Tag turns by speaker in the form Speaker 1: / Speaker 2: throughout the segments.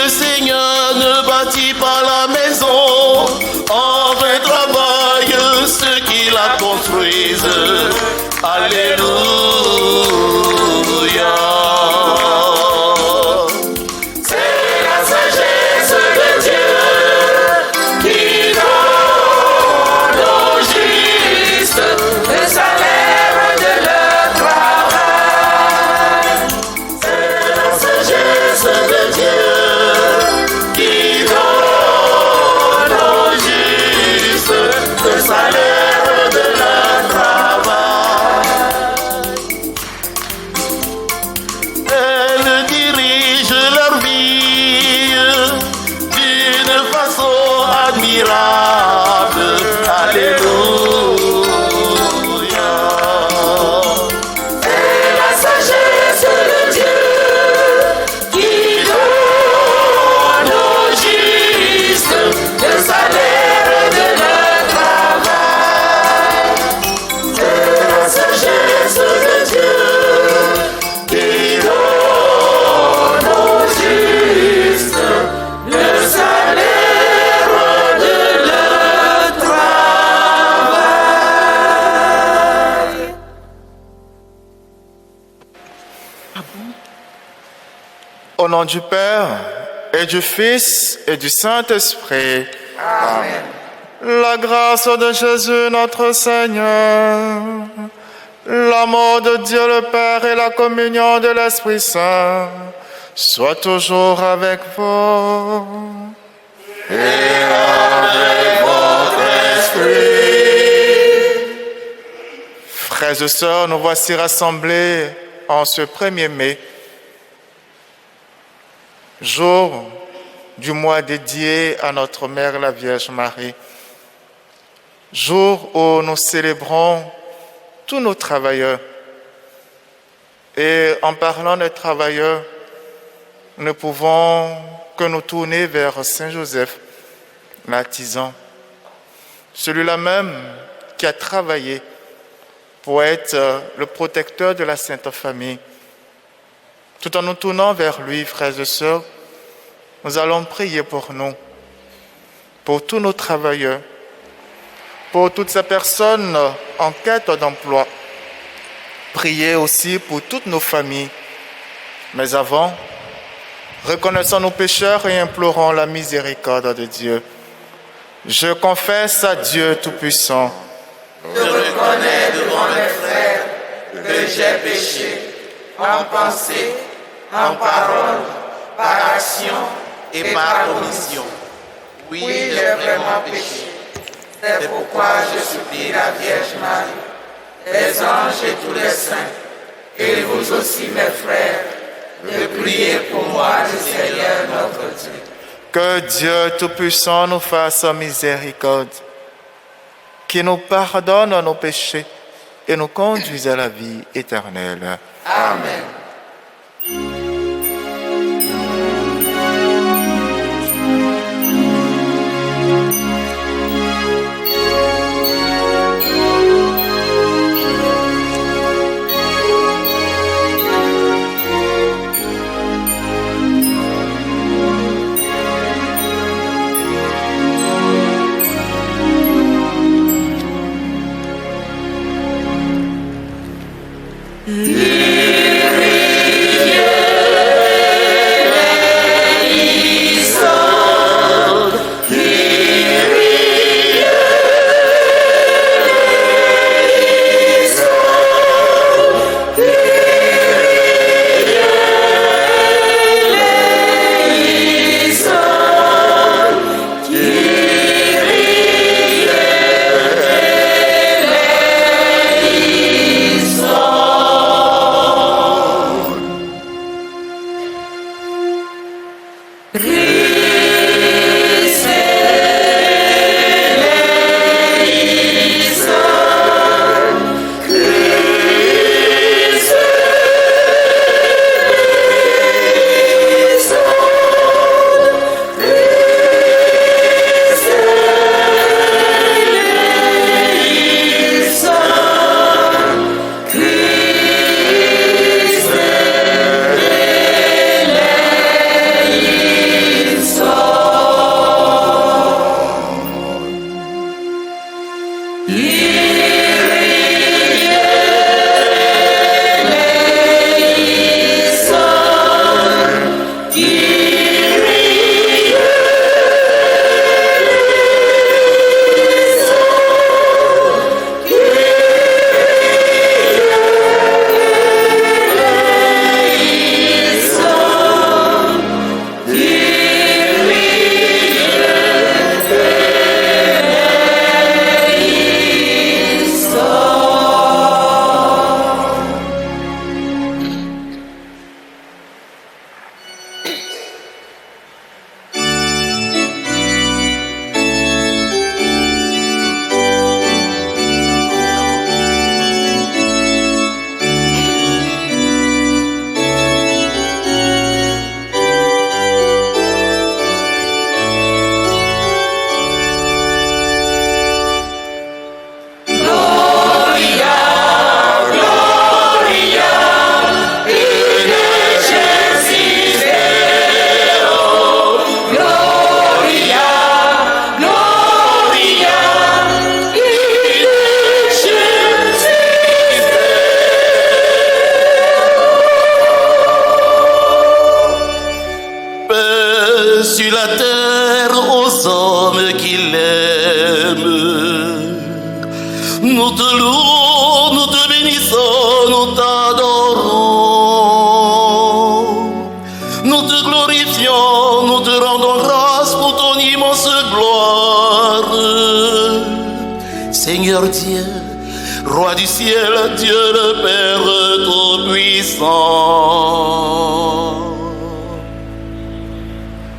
Speaker 1: le Seigneur ne bâtit pas la maison, en vain travaillent ceux qui la construisent. Alléluia. C'est la sagesse de Dieu qui donne aux justes le salaire de leur travail. C'est la sagesse de Dieu qui donne aux justes le salaire de leur travail. Elle dirige leur vie d'une façon admirable. Alléluia. C'est la sagesse de Dieu qui donne aux justes le salaire de leur travail. C'est la sagesse de Dieu qui donne aux justes le salaire de leur travail.
Speaker 2: Au nom du Père et du Fils et du Saint-Esprit.
Speaker 3: Amen.
Speaker 2: La grâce de Jésus notre Seigneur, l'amour de Dieu le Père et la communion de l'Esprit Saint soient toujours avec vous.
Speaker 1: Et avec votre esprit.
Speaker 2: Frères et sœurs, nous voici rassemblés en ce 1er mai, jour du mois dédié à notre Mère la Vierge Marie, jour où nous célébrons tous nos travailleurs. Et en parlant des travailleurs, nous ne pouvons que nous tourner vers Saint Joseph, l'artisan, celui-là même qui a travaillé pour être le protecteur de la Sainte Famille. Tout en nous tournant vers lui, frères et sœurs, nous allons prier pour nous, pour tous nos travailleurs, pour toutes ces personnes en quête d'emploi. Prier aussi pour toutes nos familles. Mais avant, reconnaissons nos pécheurs et implorons la miséricorde de Dieu. Je confesse à Dieu Tout-Puissant.
Speaker 3: Je reconnais devant mes frères que j'ai péché en pensée, en parole, par action et par omission. Oui, j'ai vraiment péché. C'est pourquoi je supplie la Vierge Marie, les anges et tous les saints, et vous aussi mes frères, de prier pour moi le Seigneur notre Dieu.
Speaker 2: Que Dieu Tout-Puissant nous fasse miséricorde, qui nous pardonne nos péchés et nous conduise à la vie éternelle.
Speaker 3: Amen.
Speaker 1: sur la terre aux hommes qui l'aiment. Nous te louons, nous te bénissons, nous t'adorons. Nous te glorifions, nous te rendons grâce pour ton immense gloire. Seigneur Dieu, Roi du ciel, Dieu le Père Tout-Puissant.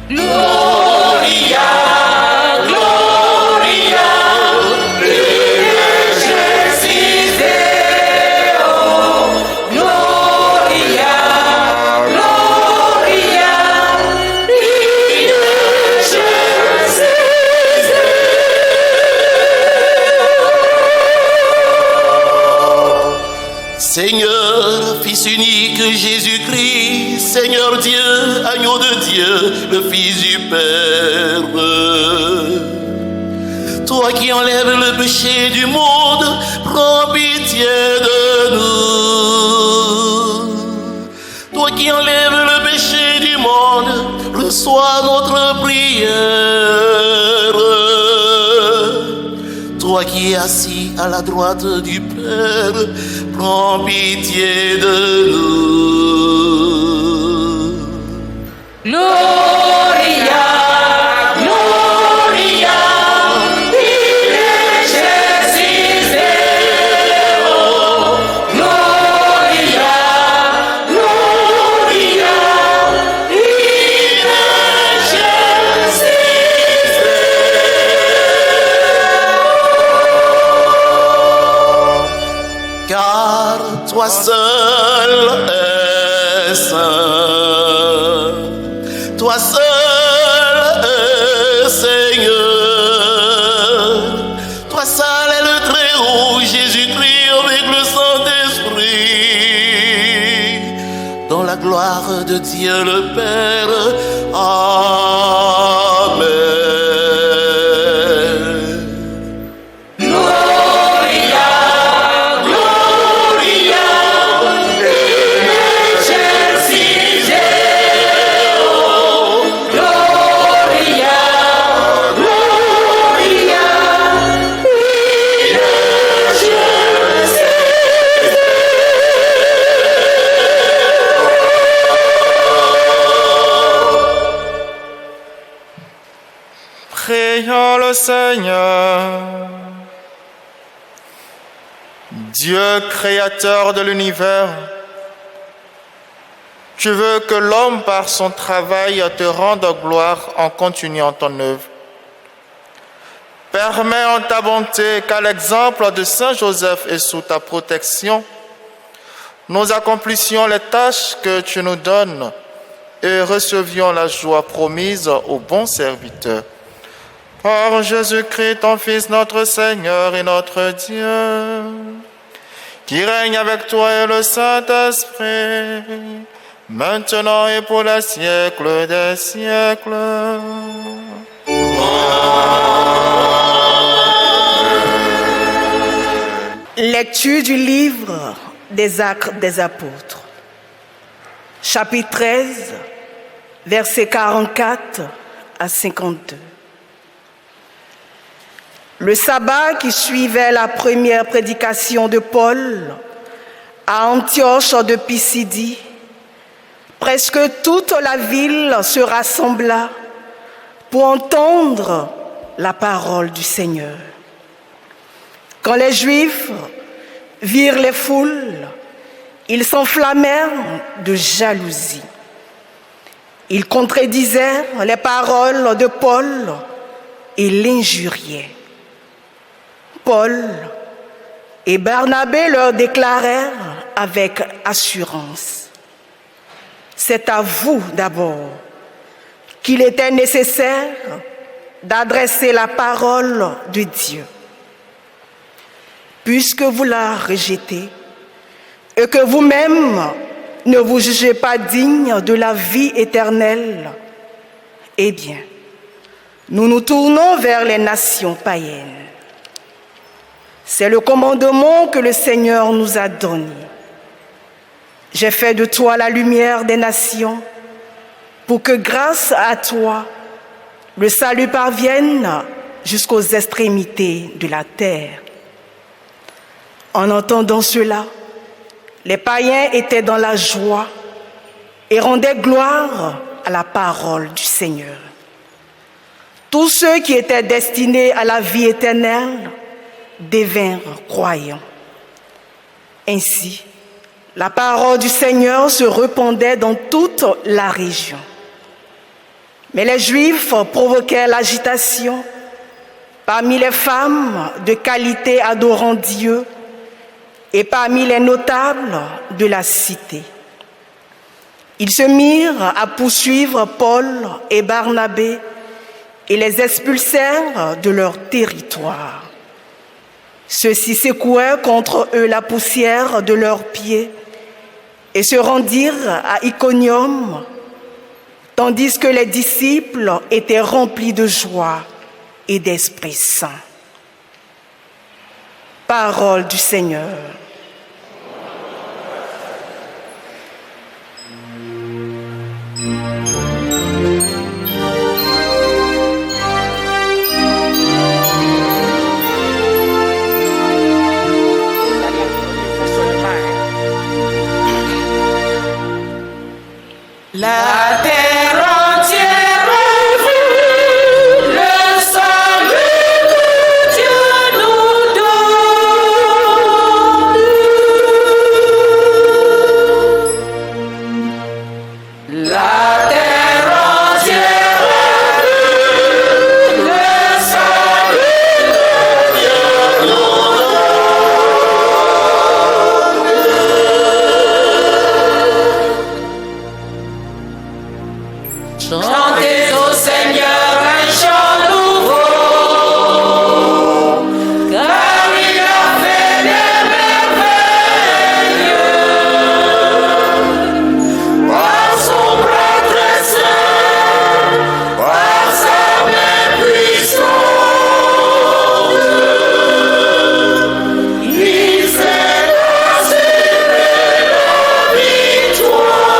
Speaker 1: Gloria, Gloria, Jésus, Gloria, Gloria, Seigneur, Fils unique Jésus-Christ, Seigneur Dieu, agneau de Dieu, le Fils du Père. Toi qui enlèves le péché du monde, prends pitié de nous. Toi qui enlèves le péché du monde, reçois notre prière. Toi qui es assis à la droite du Père, prends pitié de nous. Gloria, Gloria, Jésus, Gloria, Gloria, car toi seul es saint, toi seul es Seigneur, toi seul est le Très-Haut, Jésus-Christ avec le Saint-Esprit, dans la gloire de Dieu le Père. Amen.
Speaker 2: Prions le Seigneur. Dieu créateur de l'univers, tu veux que l'homme par son travail te rende gloire en continuant ton œuvre. Permets en ta bonté qu'à l'exemple de Saint Joseph et sous ta protection, nous accomplissions les tâches que tu nous donnes et recevions la joie promise aux bons serviteurs. Par Jésus-Christ, ton Fils, notre Seigneur et notre Dieu, qui règne avec toi et le Saint-Esprit, maintenant et pour les siècles des siècles.
Speaker 4: Lecture du livre des Actes des Apôtres, chapitre 13, versets 44 à 52. Le sabbat qui suivait la première prédication de Paul à Antioche de Pisidie, presque toute la ville se rassembla pour entendre la parole du Seigneur. Quand les Juifs virent les foules, ils s'enflammèrent de jalousie. Ils contredisaient les paroles de Paul et l'injuriaient. Paul et Barnabé leur déclarèrent avec assurance: c'est à vous d'abord qu'il était nécessaire d'adresser la parole de Dieu. Puisque vous la rejetez et que vous-même ne vous jugez pas digne de la vie éternelle, eh bien, nous nous tournons vers les nations païennes. C'est le commandement que le Seigneur nous a donné. J'ai fait de toi la lumière des nations, pour que grâce à toi, le salut parvienne jusqu'aux extrémités de la terre. En entendant cela, les païens étaient dans la joie et rendaient gloire à la parole du Seigneur. Tous ceux qui étaient destinés à la vie éternelle devinrent croyants. Ainsi, la parole du Seigneur se répandait dans toute la région. Mais les Juifs provoquèrent l'agitation parmi les femmes de qualité adorant Dieu et parmi les notables de la cité. Ils se mirent à poursuivre Paul et Barnabé et les expulsèrent de leur territoire. Ceux-ci secouèrent contre eux la poussière de leurs pieds et se rendirent à Iconium, tandis que les disciples étaient remplis de joie et d'Esprit Saint. Parole du Seigneur.
Speaker 3: La terre entière a vu le salut que Dieu nous donne. La terre entière a vu le salut que Dieu nous donne. Chantez au Seigneur un chant nouveau, car il a fait des merveilles. Par son bras très saint, par sa main puissante, il s'est assuré la victoire.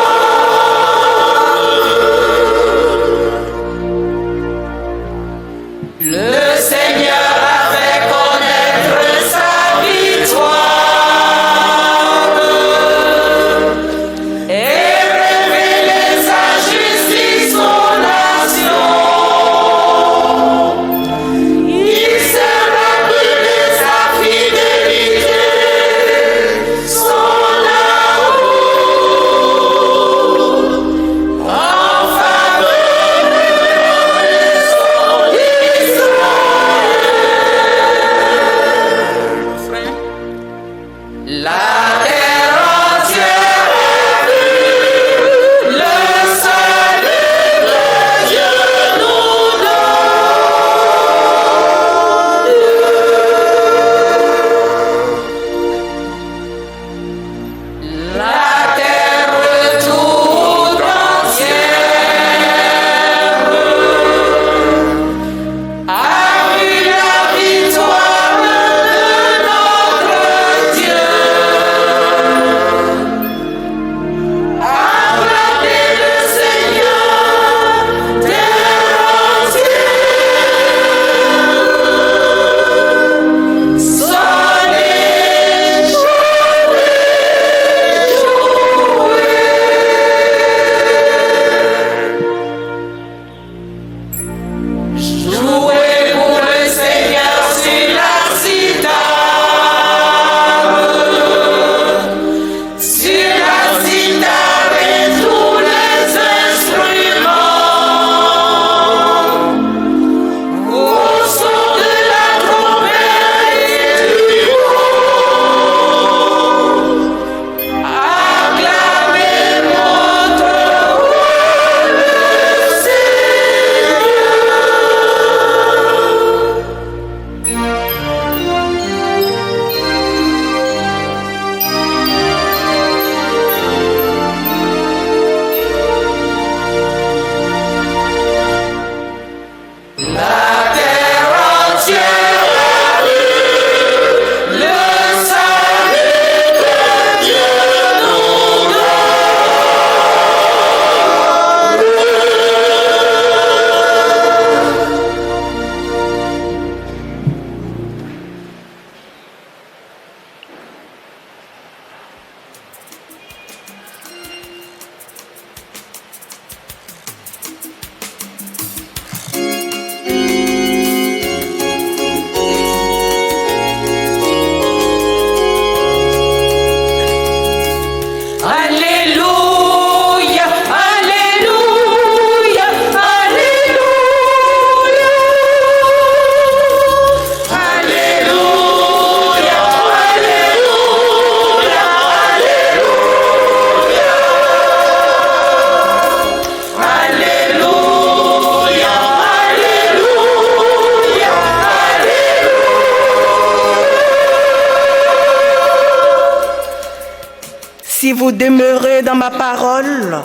Speaker 4: Si vous demeurez dans ma parole,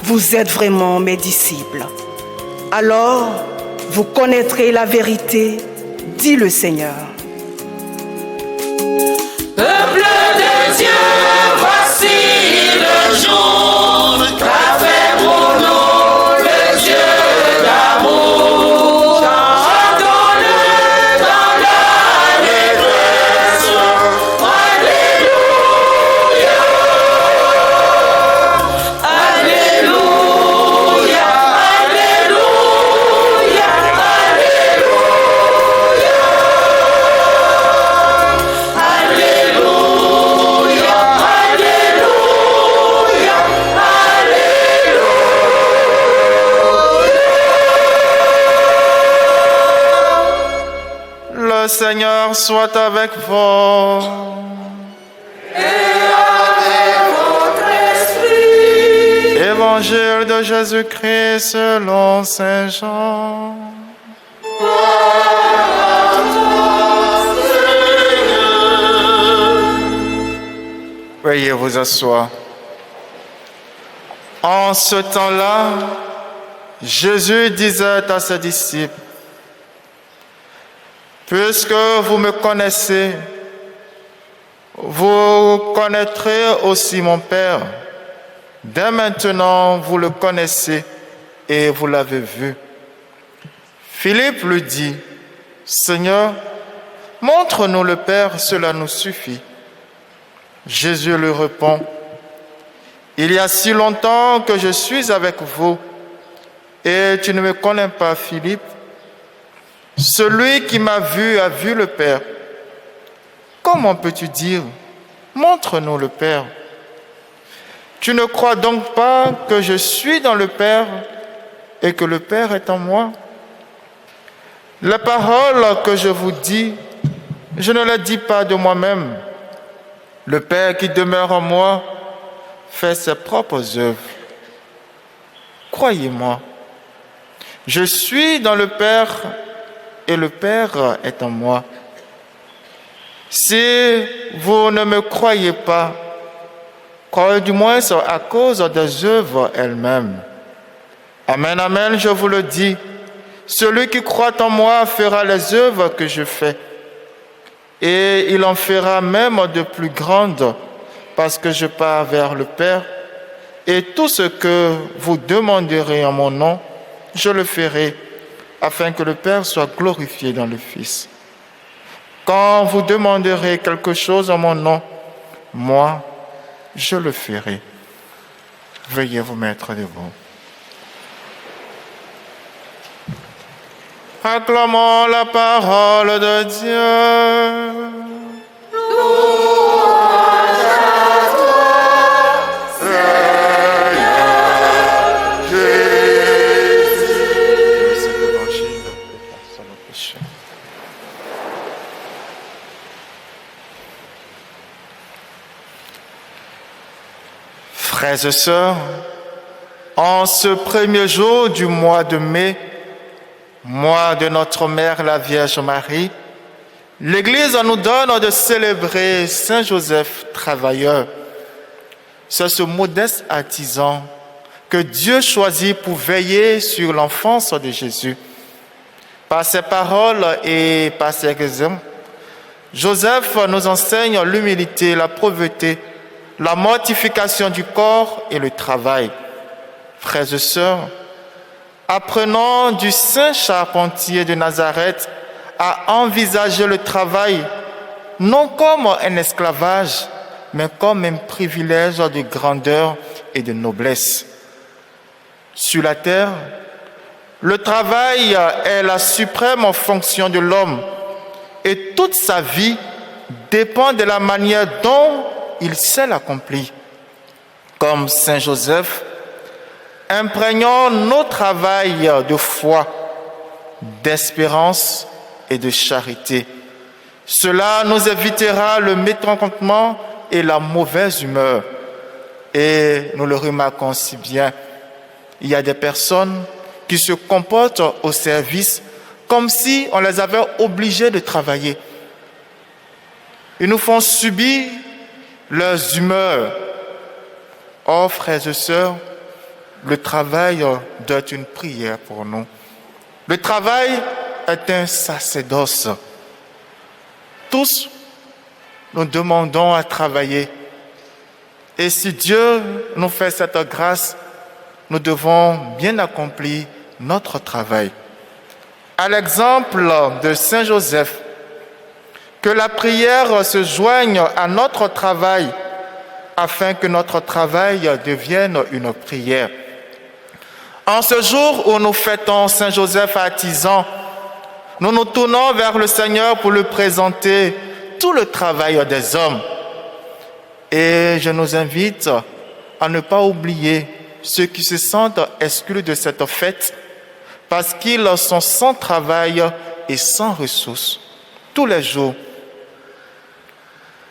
Speaker 4: vous êtes vraiment mes disciples. Alors, vous connaîtrez la vérité, dit le Seigneur.
Speaker 3: Peuple de Dieu, voici le jour qu'a fait pour nous le Dieu d'amour. Chantons-le dans l'allégresse. Alléluia. Alléluia. Alléluia.
Speaker 2: Le Seigneur soit avec vous. Évangile de Jésus-Christ selon Saint Jean. Veuillez vous asseoir. En ce temps-là, Jésus disait à ses disciples, « Puisque vous me connaissez, vous connaîtrez aussi mon Père. Dès maintenant, vous le connaissez et vous l'avez vu. » Philippe lui dit, « Seigneur, montre-nous le Père, cela nous suffit. » Jésus lui répond, « Il y a si longtemps que je suis avec vous et tu ne me connais pas, Philippe. Celui qui m'a vu a vu le Père. Comment peux-tu dire, montre-nous le Père? Tu ne crois donc pas que je suis dans le Père et que le Père est en moi? Les paroles que je vous dis, je ne les dis pas de moi-même. Le Père qui demeure en moi fait ses propres œuvres. Croyez-moi, je suis dans le Père et le Père est en moi. Si vous ne me croyez pas, croyez du moins à cause des œuvres elles-mêmes. Amen, amen, je vous le dis. Celui qui croit en moi fera les œuvres que je fais. Et il en fera même de plus grandes, parce que je pars vers le Père. Et tout ce que vous demanderez en mon nom, je le ferai, afin que le Père soit glorifié dans le Fils. Quand vous demanderez quelque chose en mon nom, moi, je le ferai. Veuillez vous mettre debout. Acclamons la parole de Dieu.
Speaker 3: Louange à toi, Seigneur Jésus.
Speaker 2: Cet évangile efface nos péchés. Frères et sœurs, en ce premier jour du mois de mai, mois de notre Mère la Vierge Marie, l'Église nous donne de célébrer Saint Joseph travailleur. C'est ce modeste artisan que Dieu choisit pour veiller sur l'enfance de Jésus. Par ses paroles et par ses exemples, Joseph nous enseigne l'humilité, la pauvreté, la mortification du corps et le travail. Frères et sœurs, apprenons du saint charpentier de Nazareth à envisager le travail non comme un esclavage, mais comme un privilège de grandeur et de noblesse. Sur la terre, le travail est la suprême fonction de l'homme et toute sa vie dépend de la manière dont il sait l'accomplir. Comme Saint Joseph, imprégnons nos travails de foi, d'espérance et de charité. Cela nous évitera le mécontentement et la mauvaise humeur. Et nous le remarquons si bien, il y a des personnes qui se comportent au service comme si on les avait obligés de travailler. Ils nous font subir leurs humeurs, Oh, frères et sœurs, le travail doit être une prière pour nous. Le travail est un sacerdoce. Tous, nous demandons à travailler. Et si Dieu nous fait cette grâce, nous devons bien accomplir notre travail. À l'exemple de Saint Joseph, que la prière se joigne à notre travail afin que notre travail devienne une prière. En ce jour où nous fêtons Saint Joseph artisan, nous nous tournons vers le Seigneur pour lui présenter tout le travail des hommes. Et je nous invite à ne pas oublier ceux qui se sentent exclus de cette fête parce qu'ils sont sans travail et sans ressources. Tous les jours,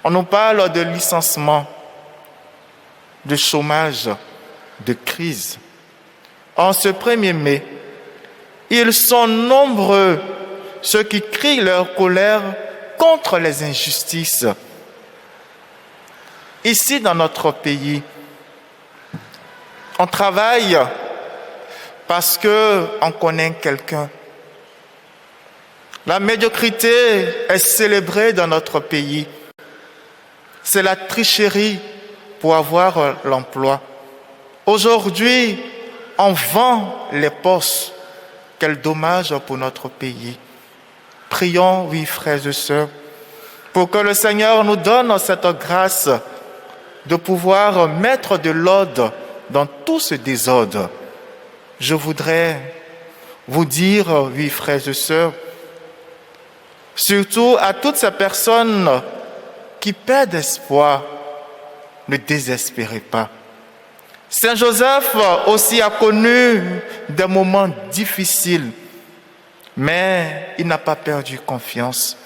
Speaker 2: on nous parle de licenciement, de chômage, de crise. En ce 1er mai, ils sont nombreux ceux qui crient leur colère contre les injustices. Ici, dans notre pays, on travaille parce qu'on connaît quelqu'un. La médiocrité est célébrée dans notre pays. C'est la tricherie pour avoir l'emploi. Aujourd'hui, on vend les postes. Quel dommage pour notre pays. Prions, oui, frères et sœurs, pour que le Seigneur nous donne cette grâce de pouvoir mettre de l'ordre dans tout ce désordre. Je voudrais vous dire, oui, frères et sœurs, surtout à toutes ces personnes qui perdent espoir, ne désespérez pas. Saint Joseph aussi a connu des moments difficiles, mais il n'a pas perdu confiance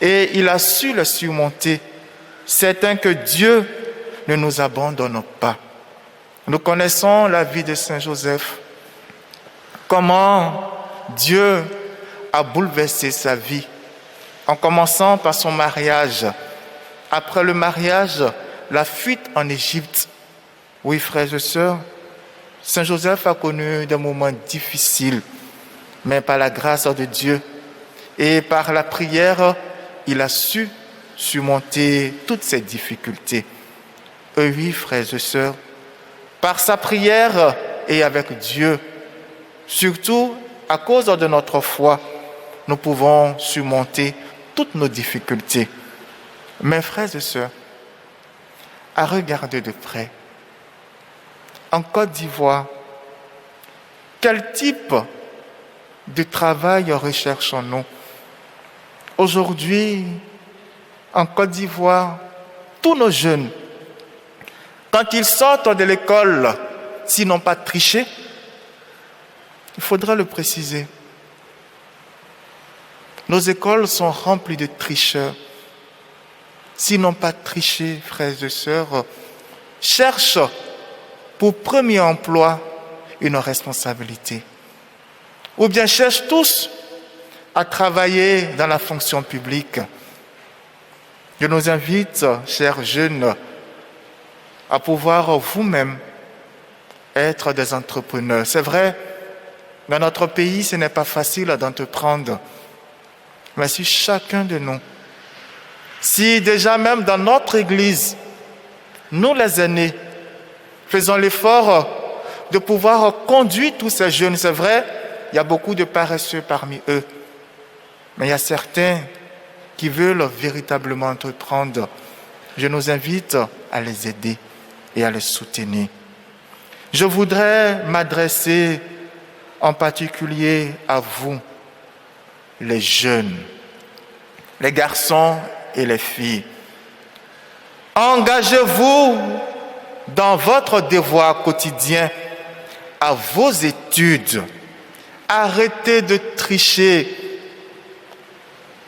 Speaker 2: et il a su le surmonter. Certain que Dieu ne nous abandonne pas. Nous connaissons la vie de Saint Joseph, comment Dieu a bouleversé sa vie, en commençant par son mariage. Après le mariage, la fuite en Égypte. Oui, frères et sœurs, Saint Joseph a connu des moments difficiles, mais par la grâce de Dieu et par la prière, il a su surmonter toutes ces difficultés. Et oui, frères et sœurs, par sa prière et avec Dieu, surtout à cause de notre foi, nous pouvons surmonter toutes nos difficultés. Mes frères et sœurs, à regarder de près, en Côte d'Ivoire, quel type de travail recherchons-nous? Aujourd'hui, en Côte d'Ivoire, tous nos jeunes, quand ils sortent de l'école, s'ils n'ont pas triché, il faudra le préciser. Nos écoles sont remplies de tricheurs. S'ils n'ont pas triché, frères et sœurs, cherchent pour premier emploi une responsabilité. Ou bien cherchent tous à travailler dans la fonction publique. Je nous invite, chers jeunes, à pouvoir vous-même être des entrepreneurs. C'est vrai, dans notre pays, ce n'est pas facile d'entreprendre. Mais si chacun de nous, si déjà même dans notre Église, nous les aînés, faisons l'effort de pouvoir conduire tous ces jeunes, c'est vrai, il y a beaucoup de paresseux parmi eux, mais il y a certains qui veulent véritablement entreprendre. Je nous invite à les aider et à les soutenir. Je voudrais m'adresser en particulier à vous, les jeunes, les garçons et les filles. Engagez-vous dans votre devoir quotidien, à vos études. Arrêtez de tricher.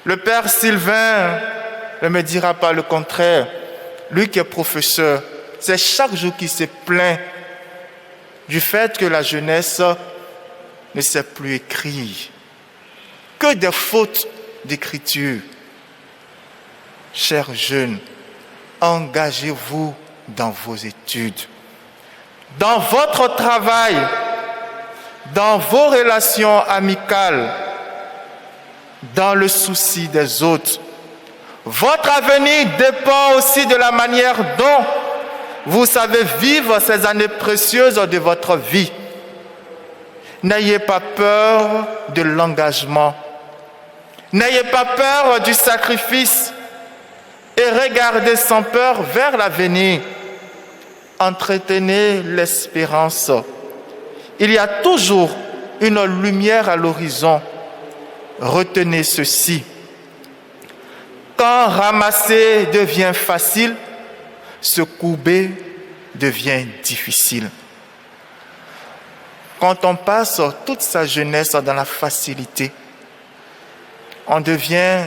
Speaker 2: Le père Sylvain ne me dira pas le contraire. Lui qui est professeur, c'est chaque jour qu'il se plaint du fait que la jeunesse ne sait plus écrire. Que des fautes d'écriture. Chers jeunes, engagez-vous dans vos études. dans votre travail, dans vos relations amicales, dans le souci des autres. Votre avenir dépend aussi de la manière dont vous savez vivre ces années précieuses de votre vie. N'ayez pas peur de l'engagement. N'ayez pas peur du sacrifice et regardez sans peur vers l'avenir. Entretenez l'espérance. Il y a toujours une lumière à l'horizon. Retenez ceci. Quand ramasser devient facile, se courber devient difficile. Quand on passe toute sa jeunesse dans la facilité, on devient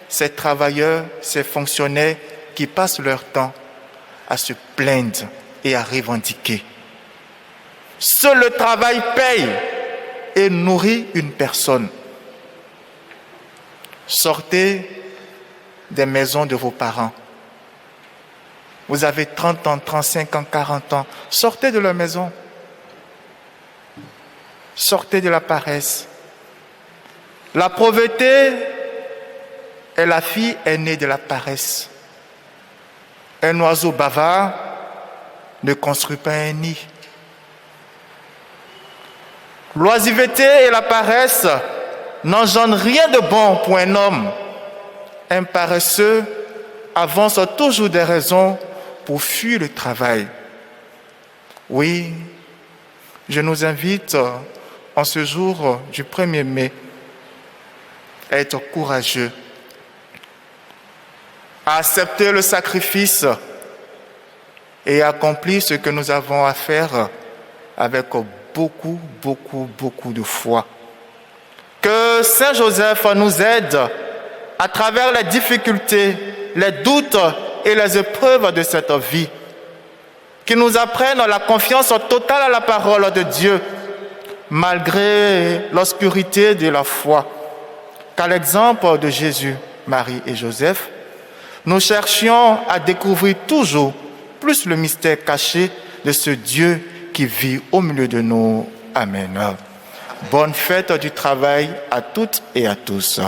Speaker 2: ces travailleurs, ces fonctionnaires qui passent leur temps à se plaindre et à revendiquer. Seul le travail paye et nourrit une personne. Sortez des maisons de vos parents. Vous avez 30 ans, 35 ans, 40 ans. Sortez de la maison. Sortez de la paresse. La pauvreté est la fille aînée de la paresse. Un oiseau bavard ne construit pas un nid. L'oisiveté et la paresse n'engendrent rien de bon pour un homme. Un paresseux avance toujours des raisons pour fuir le travail. Oui, je nous invite en ce jour du 1er mai à être courageux, à accepter le sacrifice et à accomplir ce que nous avons à faire avec beaucoup de foi. Que Saint Joseph nous aide à travers les difficultés, les doutes et les épreuves de cette vie, qu'il nous apprenne la confiance totale à la parole de Dieu, malgré l'obscurité de la foi, qu'à l'exemple de Jésus, Marie et Joseph, nous cherchions à découvrir toujours plus le mystère caché de ce Dieu qui vit au milieu de nous. Amen. Bonne fête du travail à toutes et à tous.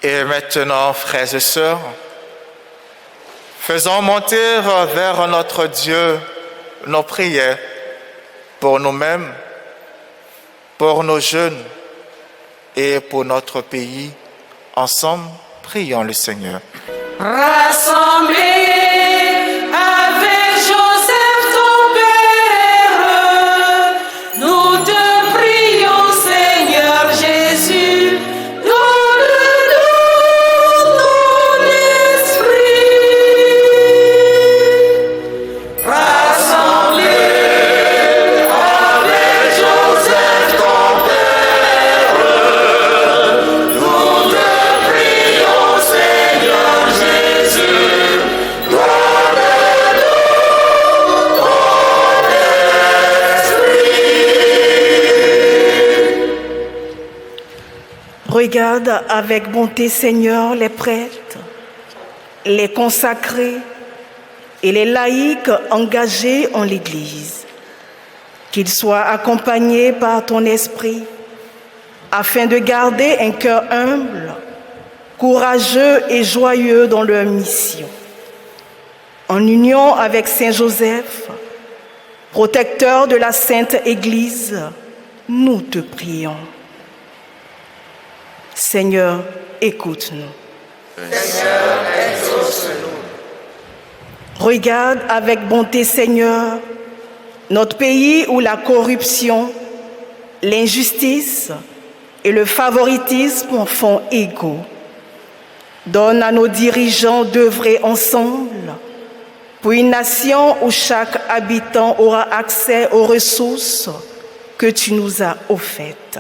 Speaker 2: Et maintenant, frères et sœurs, faisons monter vers notre Dieu nos prières pour nous-mêmes, pour nos jeunes et pour notre pays. Ensemble, prions le Seigneur.
Speaker 5: Rassemblés avec Joseph ton Père, nous te prions, Seigneur Jésus.
Speaker 4: Regarde avec bonté, Seigneur, les prêtres, les consacrés et les laïcs engagés en l'Église. Qu'ils soient accompagnés par ton esprit afin de garder un cœur humble, courageux et joyeux dans leur mission. En union avec Saint Joseph, protecteur de la Sainte Église, nous te prions. Seigneur, écoute-nous.
Speaker 3: Seigneur, exauce-nous.
Speaker 4: Regarde avec bonté, Seigneur, notre pays où la corruption, l'injustice et le favoritisme font égo. Donne à nos dirigeants d'œuvrer ensemble pour une nation où chaque habitant aura accès aux ressources que tu nous as offertes.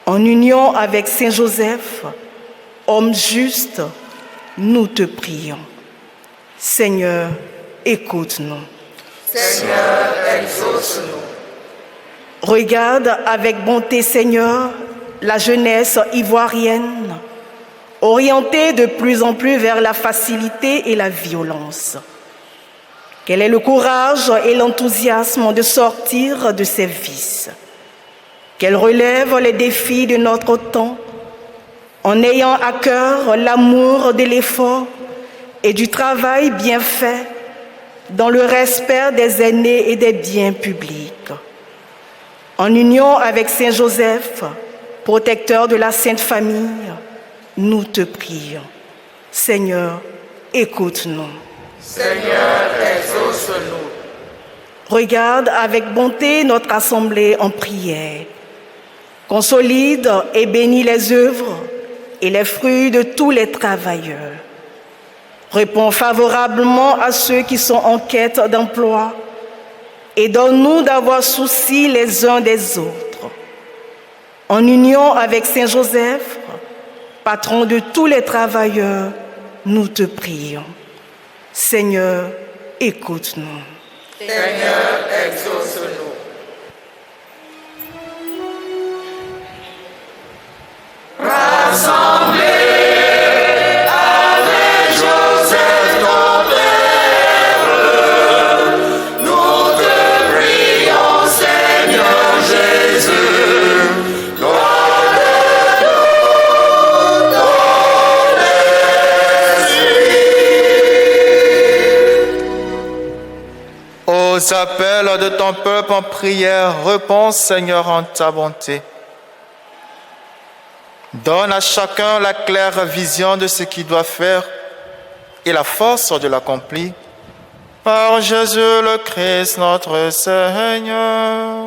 Speaker 4: En union avec Saint Joseph, homme juste, nous te prions. Seigneur, écoute-nous.
Speaker 3: Seigneur, exauce-nous.
Speaker 4: Regarde avec bonté, Seigneur, la jeunesse ivoirienne, orientée de plus en plus vers la facilité et la violence. Quel est le courage et l'enthousiasme de sortir de ces vices? Qu'elle relève les défis de notre temps en ayant à cœur l'amour de l'effort et du travail bien fait dans le respect des aînés et des biens publics. En union avec Saint Joseph, protecteur de la Sainte Famille, nous te prions. Seigneur, écoute-nous.
Speaker 3: Seigneur, exauce-nous.
Speaker 4: Regarde avec bonté notre assemblée en prière. Consolide et bénis les œuvres et les fruits de tous les travailleurs. Réponds favorablement à ceux qui sont en quête d'emploi et donne-nous d'avoir souci les uns des autres. En union avec Saint Joseph, patron de tous les travailleurs, nous te prions. Seigneur, écoute-nous.
Speaker 3: Seigneur, exauce-nous. Rassemblés avec Joseph ton Père, nous te prions, Seigneur Jésus, donne-nous ton esprit.
Speaker 2: Aux appels de ton peuple en prière, réponds, Seigneur, en ta bonté. Donne à chacun la claire vision de ce qu'il doit faire et la force de l'accomplir. Par Jésus le Christ, notre Seigneur.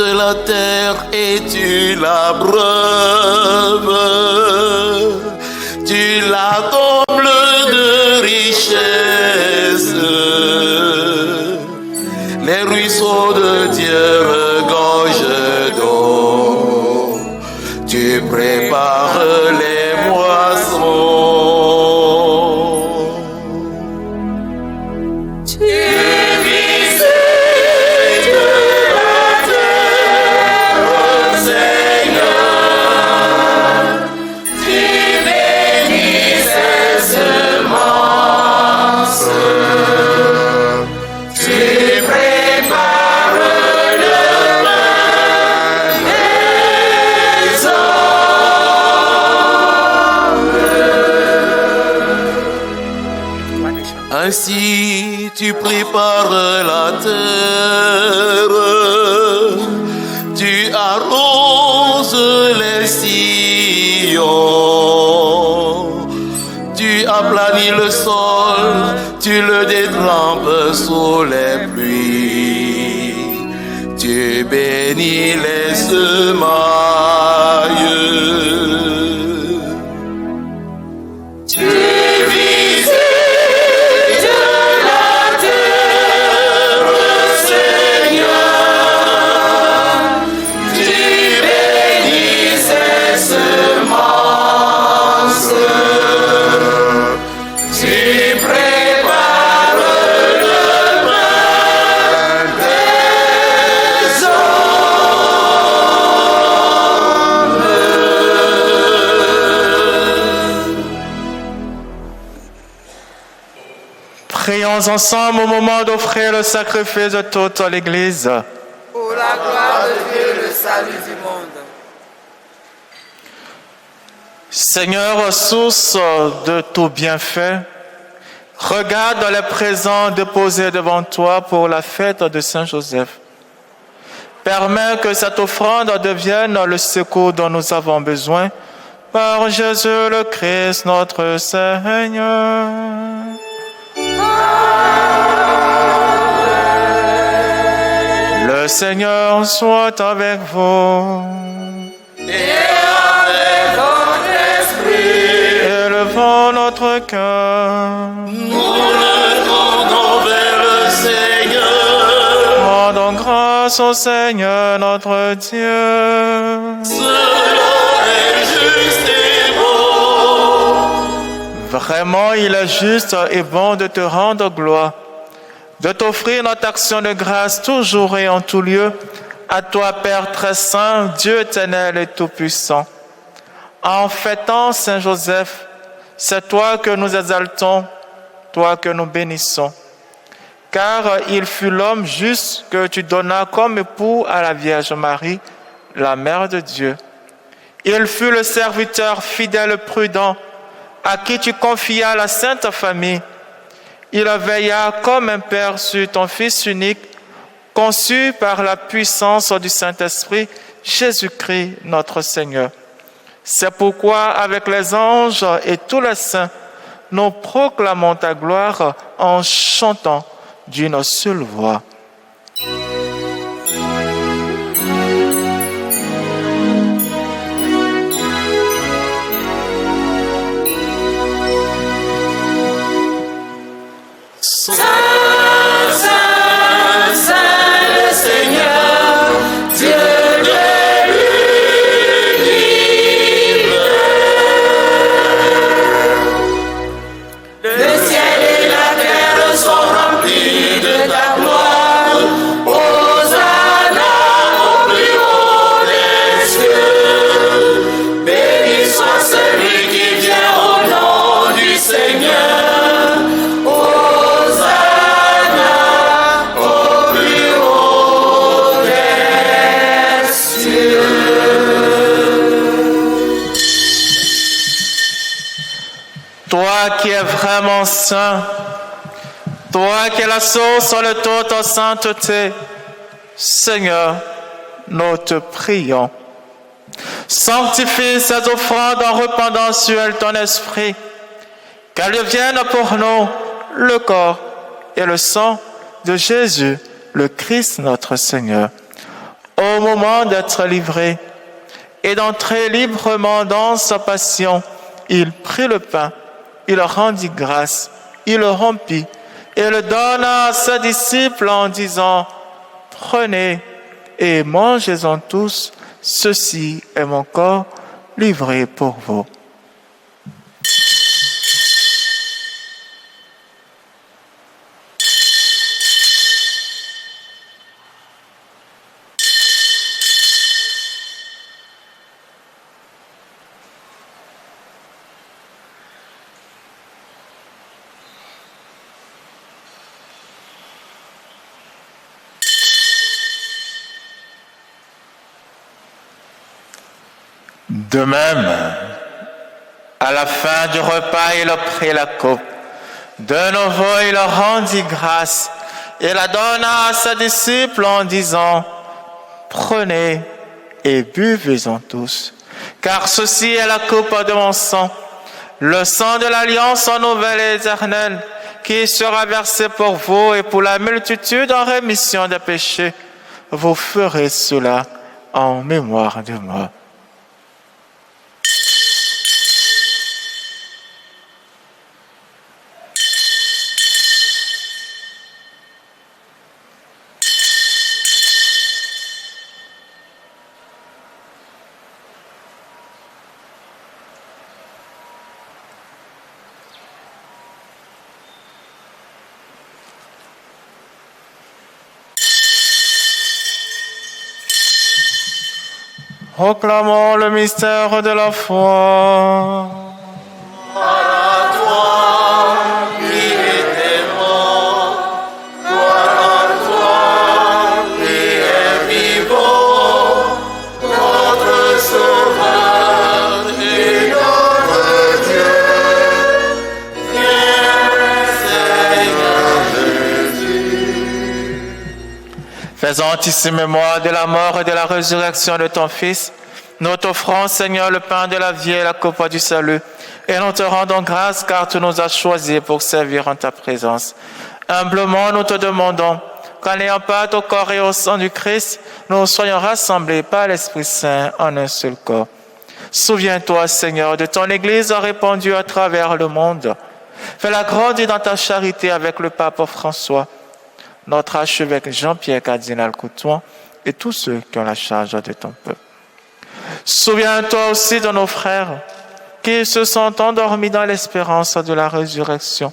Speaker 1: La terre et tu la breuves, tu la combles de richesses. Les ruisseaux de Dieu regorgent d'eau, tu prépares les moissons. Ainsi tu prépares la terre, tu arroses les sillons, tu aplanis le sol, tu le détrempes sous les pluies, tu bénis les semailles.
Speaker 2: prions ensemble au moment d'offrir le sacrifice de toute l'Église.
Speaker 3: Pour la gloire de Dieu, le salut du monde.
Speaker 2: Seigneur, source de tout bienfait, regarde les présents déposés devant toi pour la fête de Saint-Joseph. Permets que cette offrande devienne le secours dont nous avons besoin par Jésus le Christ, notre Seigneur. Le Seigneur soit avec vous.
Speaker 3: Et avec votre esprit,
Speaker 2: Élevons notre cœur.
Speaker 1: Nous le tournons vers le Seigneur.
Speaker 2: Rendons grâce au Seigneur notre Dieu.
Speaker 1: Cela est juste et beau.
Speaker 2: Vraiment, il est juste et bon de te rendre gloire, de t'offrir notre action de grâce toujours et en tout lieu, à toi, Père très saint, Dieu éternel et tout-puissant. En fêtant Saint Joseph, c'est toi que nous exaltons, toi que nous bénissons. Car il fut l'homme juste que tu donnas comme époux à la Vierge Marie, la Mère de Dieu. Il fut le serviteur fidèle et prudent à qui tu confias la Sainte Famille. Il veilla comme un père sur ton Fils unique, conçu par la puissance du Saint-Esprit, Jésus-Christ notre Seigneur. C'est pourquoi, avec les anges et tous les saints, nous proclamons ta gloire en chantant d'une seule voix.
Speaker 5: Saint, Saint, Saint, le Seigneur, Dieu de l'univers. Le ciel et la terre sont remplis de ta gloire. Hosanna au plus haut des cieux. Béni soit celui qui vient au nom du Seigneur.
Speaker 2: Toi qui es vraiment saint, toi qui es la source de toute sainteté, Seigneur, nous te prions. Sanctifie ces offrandes en répandant sur elles ton esprit, qu'elles deviennent pour nous le corps et le sang de Jésus, le Christ notre Seigneur. Au moment d'être livré et d'entrer librement dans sa passion, il prit le pain, il rendit grâce, il le rompit et le donna à ses disciples en disant: prenez et mangez-en tous, ceci est mon corps livré pour vous. De même, à la fin du repas, il prit la coupe. De nouveau, il rendit grâce et la donna à ses disciples en disant: prenez et buvez-en tous, car ceci est la coupe de mon sang, le sang de l'alliance nouvelle et éternelle, qui sera versé pour vous et pour la multitude en rémission des péchés. Vous ferez cela en mémoire de moi. Proclamons le mystère de la foi.
Speaker 1: Par toi, il était mort
Speaker 6: Faisons ici mémoire de la mort et de la résurrection de ton Fils. Nous t'offrons, Seigneur, le pain de la vie et la coupe du salut. Et nous te rendons grâce car tu nous as choisis pour servir en ta présence. Humblement, nous te demandons qu'en n'ayant pas au corps et au sang du Christ, nous soyons rassemblés par l'Esprit Saint en un seul corps. Souviens-toi, Seigneur, de ton Église répandue à travers le monde. Fais-la grandir dans ta charité avec le pape François, notre archevêque Jean-Pierre Cardinal Coutuan et tous ceux qui ont la charge de ton peuple. Souviens-toi aussi de nos frères qui se sont endormis dans l'espérance de la résurrection.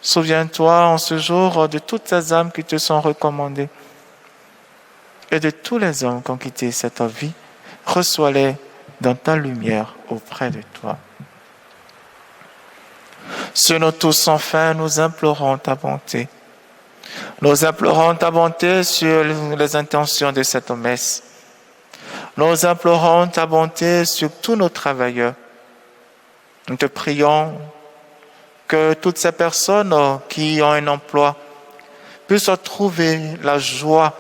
Speaker 6: Souviens-toi en ce jour de toutes ces âmes qui te sont recommandées et de tous les hommes qui ont quitté cette vie. Reçois-les dans ta lumière auprès de toi. Sur nous tous, enfin, nous implorons ta bonté. Nous implorons ta bonté sur les intentions de cette messe. Nous implorons ta bonté sur tous nos travailleurs. Nous te prions que toutes ces personnes qui ont un emploi puissent trouver la joie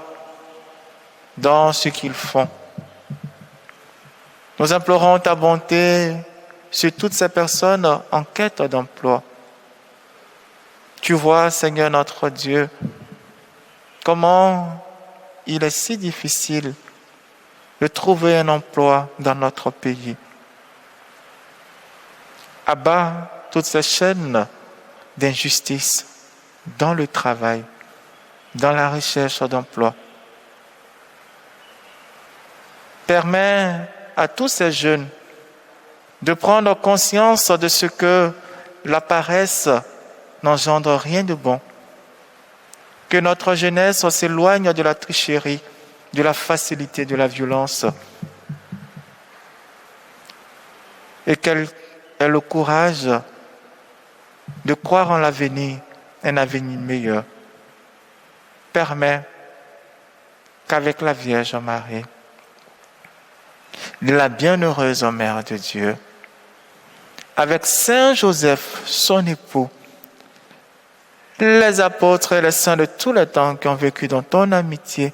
Speaker 6: dans ce qu'ils font. Nous implorons ta bonté sur toutes ces personnes en quête d'emploi. Tu vois, Seigneur notre Dieu, comment il est si difficile de trouver un emploi dans notre pays. Abat toutes ces chaînes d'injustice dans le travail, dans la recherche d'emploi. Permets à tous ces jeunes de prendre conscience de ce que la paresse n'engendre rien de bon. Que notre jeunesse s'éloigne de la tricherie, de la facilité, de la violence. Et qu'elle ait le courage de croire en l'avenir, un avenir meilleur. Permets qu'avec la Vierge Marie, la bienheureuse Mère de Dieu, avec Saint Joseph, son époux, les apôtres et les saints de tous les temps qui ont vécu dans ton amitié,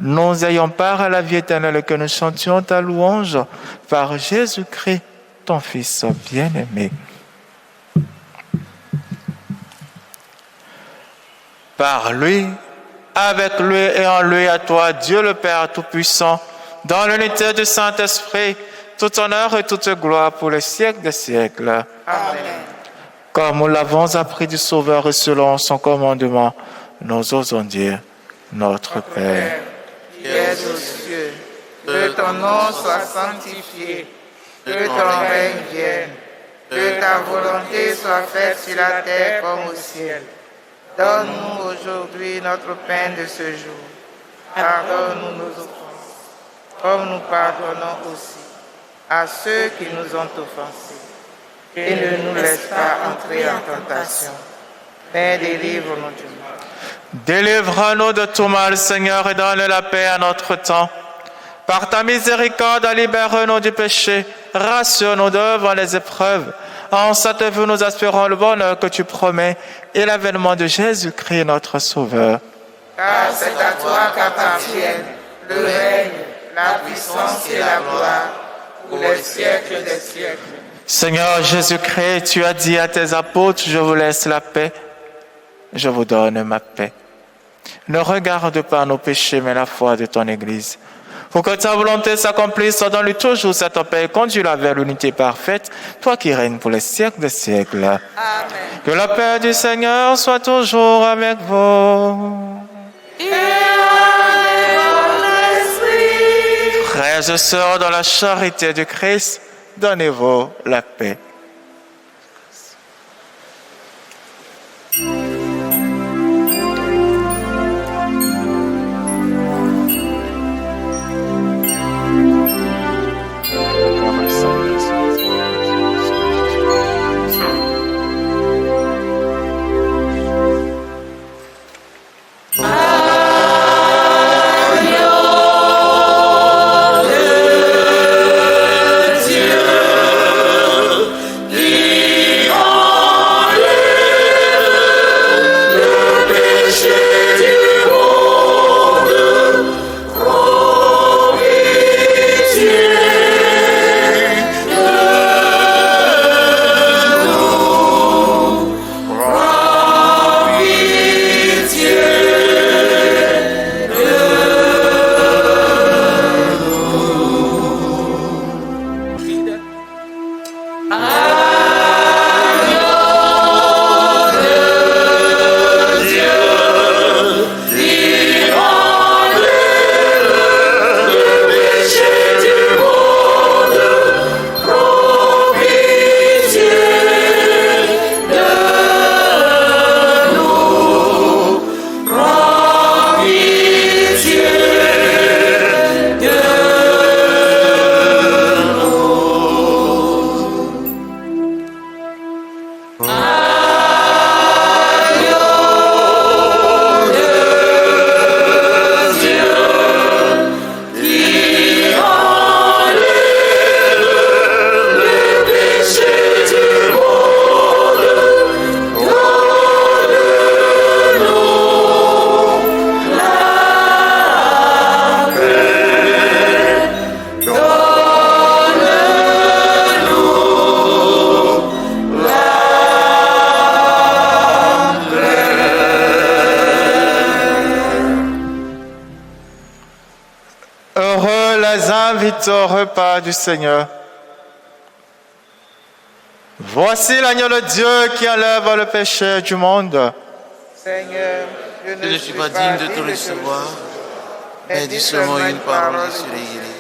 Speaker 6: nous ayons part à la vie éternelle et que nous chantions ta louange par Jésus-Christ, ton Fils bien-aimé. Par lui, avec lui et en lui, à toi, Dieu le Père Tout-Puissant, dans l'unité du Saint-Esprit, tout honneur et toute gloire pour les siècles des siècles.
Speaker 3: Amen.
Speaker 6: Comme nous l'avons appris du Sauveur et selon son commandement, nous osons dire, notre Père,
Speaker 3: qui es aux cieux, que ton nom soit sanctifié, que ton règne vienne, que ta volonté soit faite sur la terre comme au ciel. Donne-nous aujourd'hui notre pain de ce jour. Pardonne-nous nos offenses, comme nous pardonnons aussi à ceux qui nous ont offensés. Et ne nous laisse pas entrer en tentation, mais délivre-nous du mal.
Speaker 6: délivre-nous de tout mal, Seigneur, et donne la paix à notre temps. Par ta miséricorde, libère-nous du péché, rassure-nous devant les épreuves. En cette vue, nous aspirons le bonheur que tu promets et l'avènement de Jésus-Christ, notre Sauveur.
Speaker 3: Car c'est à toi qu'appartiennent le règne, la puissance et la gloire pour les siècles des siècles.
Speaker 6: Seigneur Jésus-Christ, tu as dit à tes apôtres, je vous laisse la paix, je vous donne ma paix. Ne regarde pas nos péchés, mais la foi de ton Église. Pour que ta volonté s'accomplisse, donne-lui toujours cette paix et conduis-la vers l'unité parfaite, toi qui règnes pour les siècles des siècles.
Speaker 3: Amen.
Speaker 6: Que la paix du Seigneur soit toujours avec vous.
Speaker 5: Et avec votre esprit.
Speaker 6: Frères et sœurs, dans la charité du Christ, donnez-vous la paix. les invite au repas du Seigneur. Voici l'agneau de Dieu qui enlève le péché du monde.
Speaker 3: Seigneur,
Speaker 1: Je ne suis pas digne de te recevoir, mais dis seulement une parole et je serai guéri.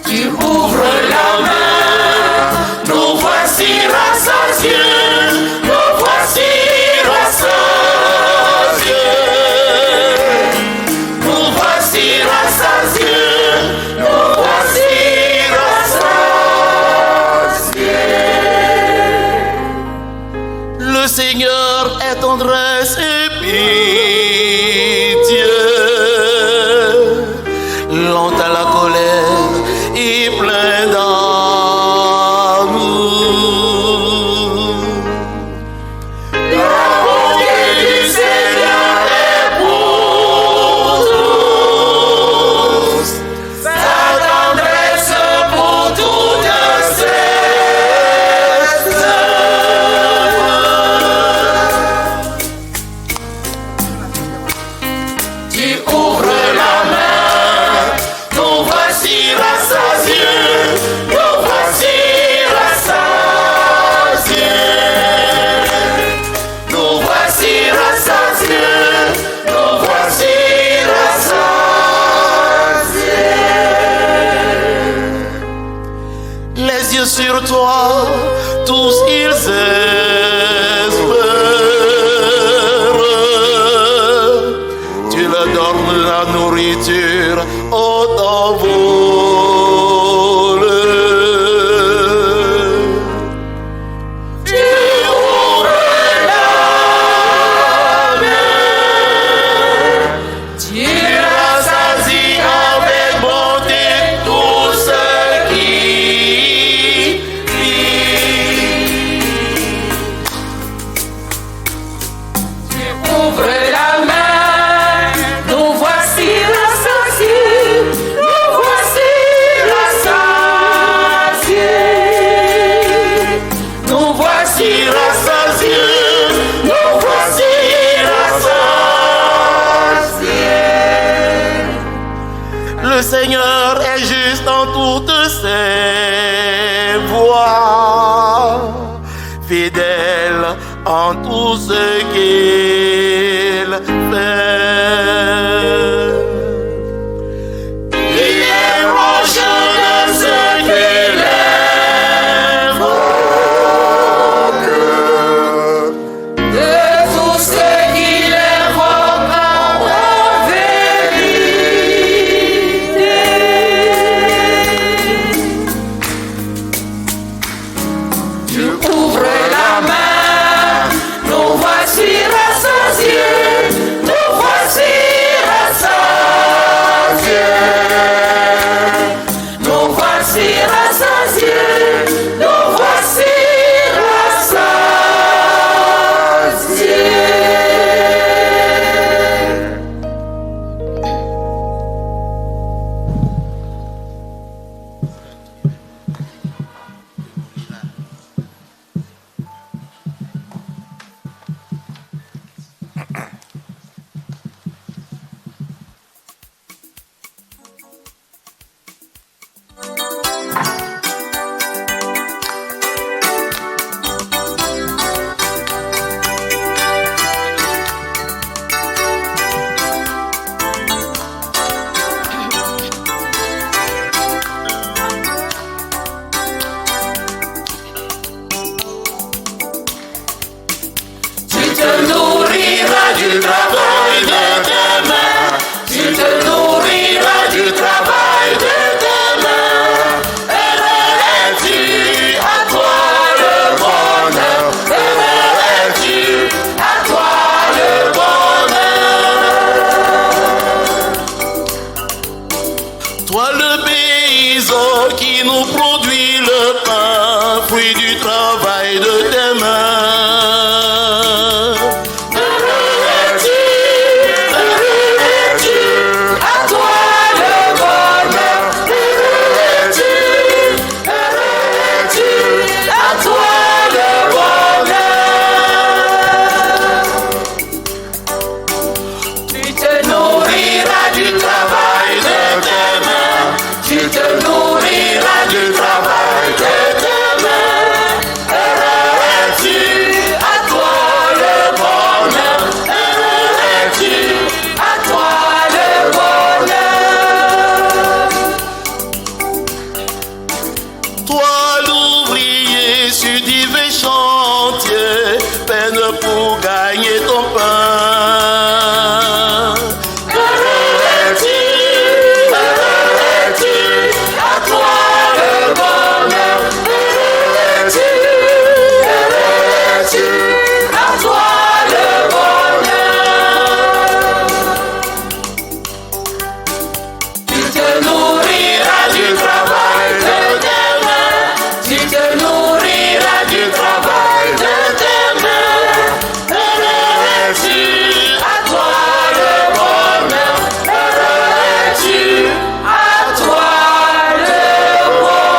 Speaker 5: Tu ouvres la main, nous voici rassasiés, nous voici rassasiés, nous voici rassasiés, nous voici rassasiés.
Speaker 1: Le Seigneur est tendresse et pitié, lent à la colère et plein d'amour.
Speaker 5: La bonté du Seigneur est pour tous, sa tendresse pour toutes ses œuvres. Tu ouvres la main, nous voici rassasiés, nous voici rassasiés, nous voici rassasiés, nous voici rassasiés.
Speaker 1: Les yeux sur toi, tous ils espèrent. Tu leur donnes la nourriture au vol.
Speaker 5: Tu ouvres la main, tu rassasies avec bonté tous ceux qui vivent. Tu ouvres la main, nous voici rassasiés, nous voici rassasiés, nous voici rassasiés, nous voici rassasiés.
Speaker 1: Le Seigneur est juste dans toutes ses voies, fidèle en tout ce qu'il fait.
Speaker 5: Il est proche de ceux qui l'invoquent, de tous ceux qui l'invoquent en vérité. Tu ouvres la main, nous voici rassasiés, nous voici rassasiés, nous voici rassasiés, nous voici rassasiés. Tu te nourriras du travail de tes mains, tu te nourriras du travail de tes mains. Heureux es-tu, à toi le bonheur, heureux es-tu, à toi le bonheur.
Speaker 1: Toi le paysan qui nous produit le pain fruit du travail de tes mains.
Speaker 5: Heureux es-tu, à toi le bonheur. Heureux es-tu, à toi le bonheur. Tu te nourriras du travail de tes mains. Tu te nourriras du travail de tes mains. Heureux es-tu, à toi le bonheur. Heureux es-tu, à toi le bonheur.
Speaker 1: Toi l'ouvrier sur divers chantiers, peine pour gagner ton pain.
Speaker 5: Heureux es-tu, à toi le bonheur. Heureux es-tu, à toi le bonheur. Tu te nourriras du travail de tes mains. Tu te nourriras du travail de tes mains. Heureux es-tu, à toi le bonheur. Heureux es-tu, à toi le bonheur.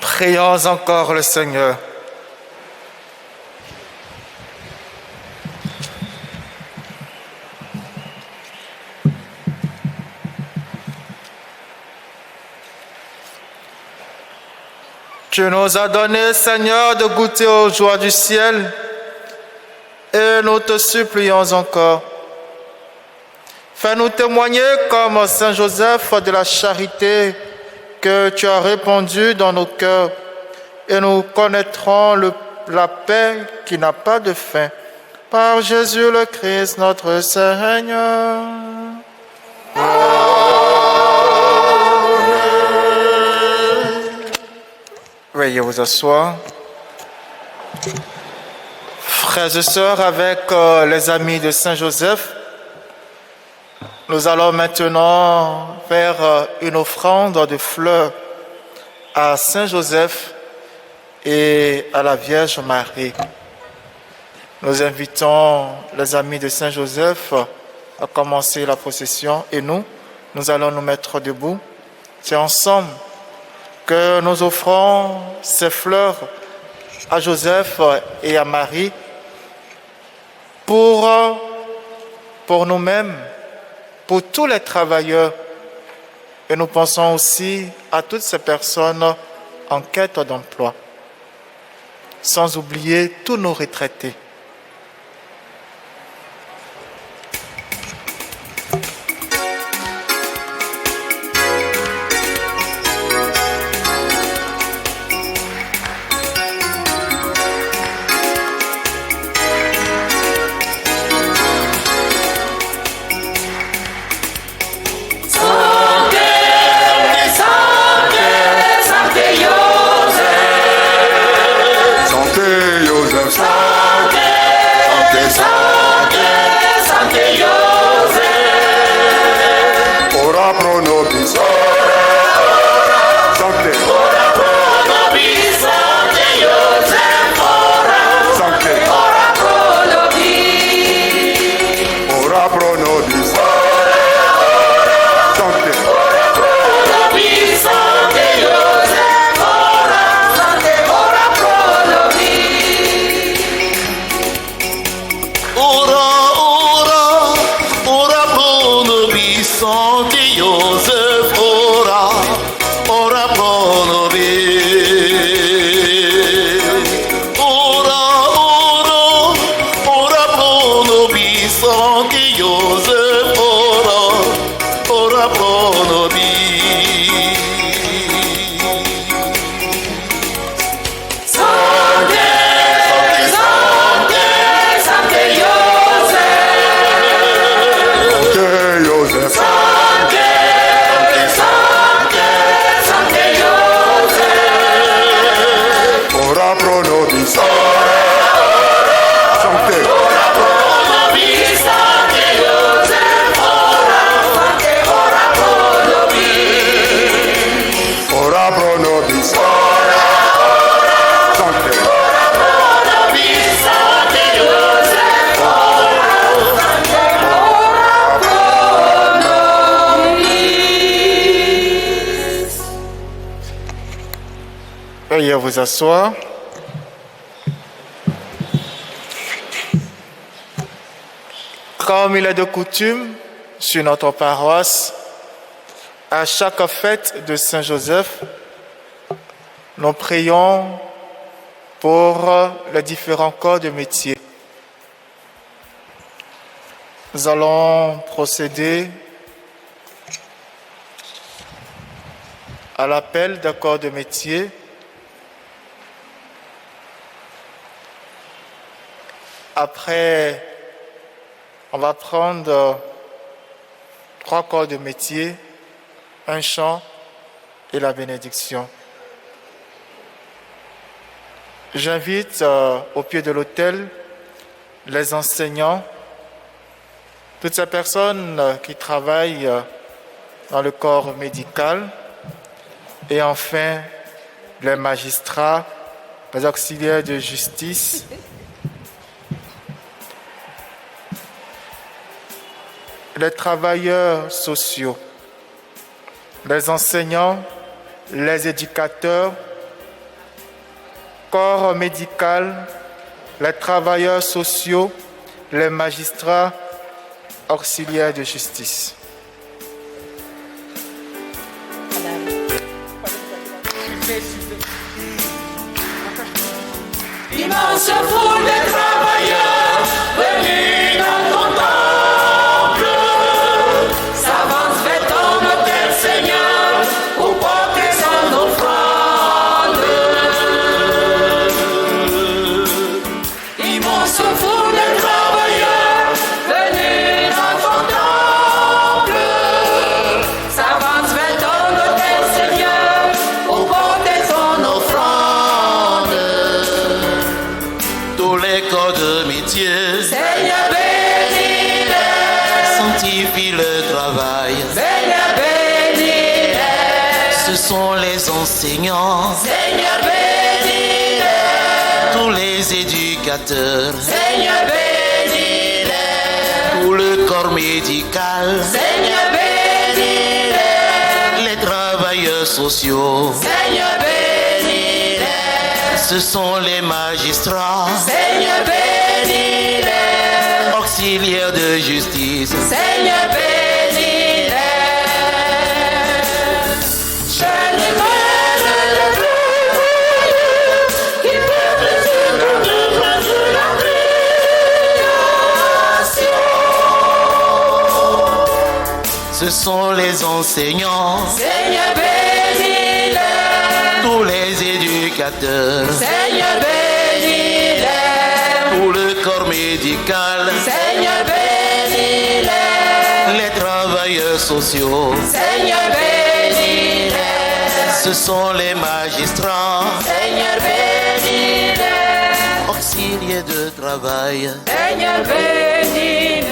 Speaker 2: Prions encore le Seigneur. Tu nous as donné, Seigneur, de goûter aux joies du ciel et nous te supplions encore. Fais-nous témoigner comme Saint Joseph de la charité que tu as répandue dans nos cœurs et nous connaîtrons la paix qui n'a pas de fin. Par Jésus le Christ, notre Seigneur. Veuillez vous asseoir. Frères et sœurs, avec les amis de Saint Joseph, nous allons maintenant faire une offrande de fleurs à Saint Joseph et à la Vierge Marie. Nous invitons les amis de Saint Joseph à commencer la procession et nous allons nous mettre debout. C'est ensemble que nous offrons ces fleurs à Joseph et à Marie pour nous-mêmes, pour tous les travailleurs. Et nous pensons aussi à toutes ces personnes en quête d'emploi, sans oublier tous nos retraités.
Speaker 5: Santé
Speaker 2: Veuillez vous asseoir. Comme il est de coutume sur notre paroisse, à chaque fête de Saint-Joseph, nous prions pour les différents corps de métier. Nous allons procéder à l'appel des corps de métier. Après, on va prendre 3 corps de métier, un chant et la bénédiction. J'invite au pied de l'autel les enseignants, toutes ces personnes qui travaillent dans le corps médical et enfin les magistrats, les auxiliaires de justice, les travailleurs sociaux, les enseignants, les éducateurs, corps médical, les travailleurs sociaux, les magistrats, auxiliaires de justice.
Speaker 5: Immense foule de travailleurs venus dans ton temple, s'avance vers ton autel, Seigneur, pour porter son offrande. Immense foule de travailleurs venus dans ton temple, s'avance vers ton autel, Seigneur, pour porter son offrande.
Speaker 1: Tous les corps de métier,
Speaker 5: Seigneur, bénis-les.
Speaker 1: sanctifie le travail.
Speaker 5: Seigneur, bénis-les.
Speaker 1: Ce sont les enseignants,
Speaker 5: Seigneur, bénis-les.
Speaker 1: tous les éducateurs,
Speaker 5: Seigneur, bénis-les.
Speaker 1: tout le corps médical,
Speaker 5: Seigneur, bénis-les.
Speaker 1: les travailleurs sociaux,
Speaker 5: Seigneur, bénis-les.
Speaker 1: ce sont les magistrats,
Speaker 5: Seigneur, bénis-les.
Speaker 1: auxiliaires de justice,
Speaker 5: Seigneur, bénis-les. Je ne mène le travailleurs qui peuplent sur l'œuvre de la création.
Speaker 1: ce sont les enseignants,
Speaker 5: Seigneur, bénis-les.
Speaker 1: tous les éducateurs,
Speaker 5: Seigneur, bénis-les.
Speaker 1: tout le corps médical,
Speaker 5: Seigneur, bénis-les.
Speaker 1: les travailleurs sociaux,
Speaker 5: Seigneur, bénis-les.
Speaker 1: ce sont les magistrats,
Speaker 5: Seigneur, bénis-les.
Speaker 1: auxiliaires de travail.
Speaker 5: Seigneur, bénis-les.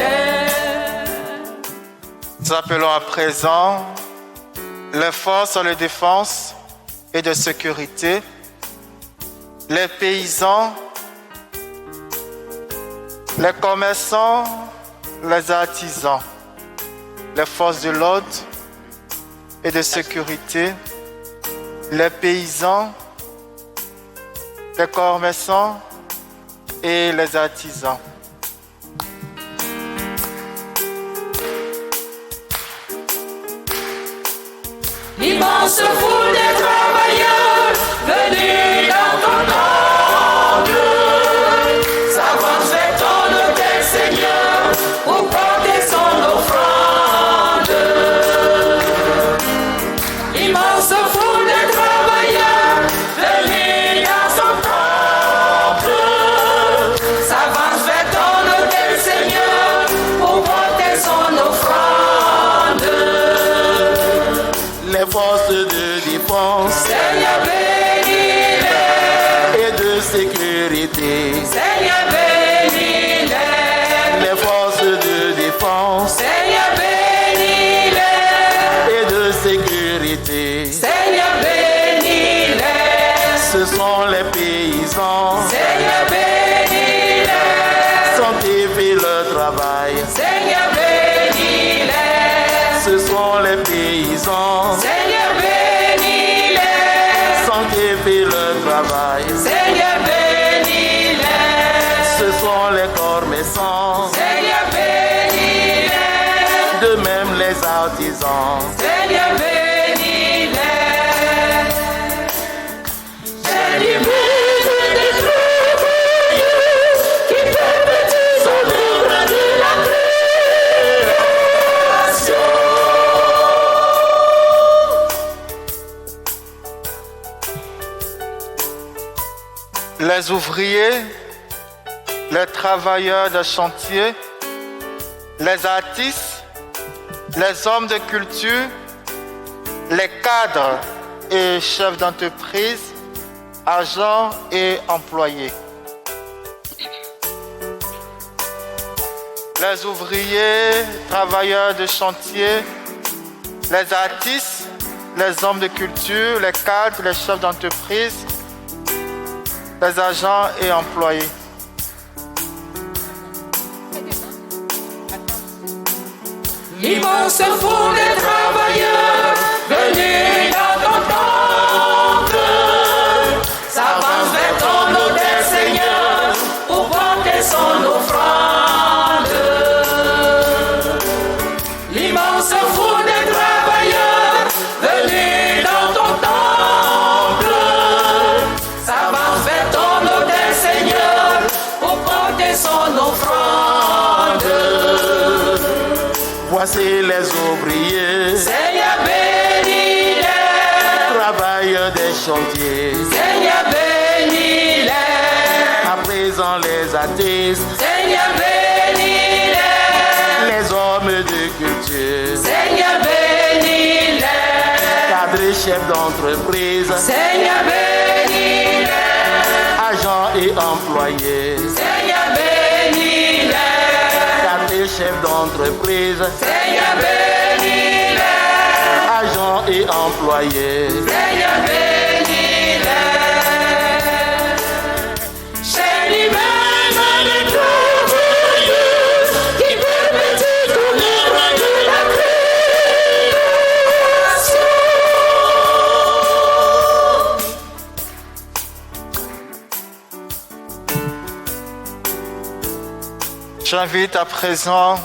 Speaker 2: Nous appelons à présent les forces de défense et de sécurité, les paysans, les commerçants, les artisans, les forces de l'ordre et de sécurité, les paysans, les commerçants et les artisans.
Speaker 5: L'immense foule des travailleurs venus dans ton temple s'avance vers ton autel, Seigneur, pour porter son offrande. L'immense foule des travailleurs venus dans son temple s'avance vers ton autel, Seigneur, pour porter son offrande.
Speaker 1: Les forces de défense
Speaker 5: Seigneur, bénis-les.
Speaker 1: et de sécurité,
Speaker 5: Seigneur, bénis-les.
Speaker 1: les forces de défense
Speaker 5: Seigneur, bénis-les.
Speaker 1: et de sécurité,
Speaker 5: Seigneur, bénis-les.
Speaker 1: ce sont les paysans,
Speaker 5: Seigneur, bénis-les.
Speaker 1: sanctifie le travail.
Speaker 5: Seigneur, bénis-les.
Speaker 1: Ce sont les paysans,
Speaker 5: Seigneur, bénis-les.
Speaker 1: sanctifie le
Speaker 6: maison.
Speaker 5: Seigneur, bénis-les. J'ai l'image des travailleurs qui permettent son œuvre de la création.
Speaker 6: Les ouvriers, les travailleurs de chantier, les artistes, les hommes de culture, les cadres et chefs d'entreprise, agents et employés. Les ouvriers, travailleurs de chantier, les artistes, les hommes de culture, les cadres, les chefs d'entreprise, les agents et employés.
Speaker 5: L'immense foule des travailleurs venus dans ton temple s'avance vers ton autel, Seigneur, pour porter son offrande. L'immense foule des travailleurs venus dans ton temple s'avance vers ton autel, Seigneur, pour porter son offrande.
Speaker 6: Voici les ouvriers,
Speaker 5: Seigneur, bénis-les.
Speaker 6: travailleurs des chantiers,
Speaker 5: Seigneur, bénis-les.
Speaker 6: à présent les artistes,
Speaker 5: Seigneur, bénis-les.
Speaker 6: les hommes de culture,
Speaker 5: Seigneur, bénis-les.
Speaker 6: cadres et chefs d'entreprise,
Speaker 5: Seigneur, bénis-les.
Speaker 6: agents et employés,
Speaker 5: Seigneur, bénis-les.
Speaker 6: cadres et chefs d'entreprise,
Speaker 5: Seigneur, bénis-les.
Speaker 6: agents et employés.
Speaker 5: Seigneur, bénis-les. Chez lui-même les travailleurs qui permettent ton œuvre de la création.
Speaker 6: J'invite à présent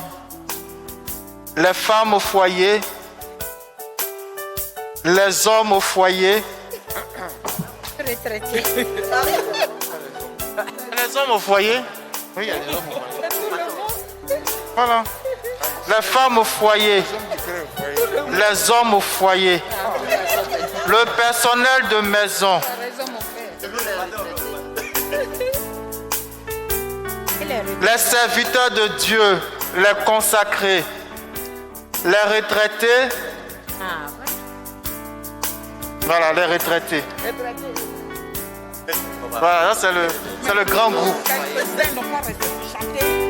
Speaker 6: les femmes au foyer, les hommes au foyer, les hommes au foyer. Oui, il y a les hommes au foyer. Voilà. Les femmes au foyer, les hommes au foyer, le personnel de maison, les serviteurs de Dieu, les consacrés, les retraités. Voilà, les retraités. Voilà, c'est le grand groupe.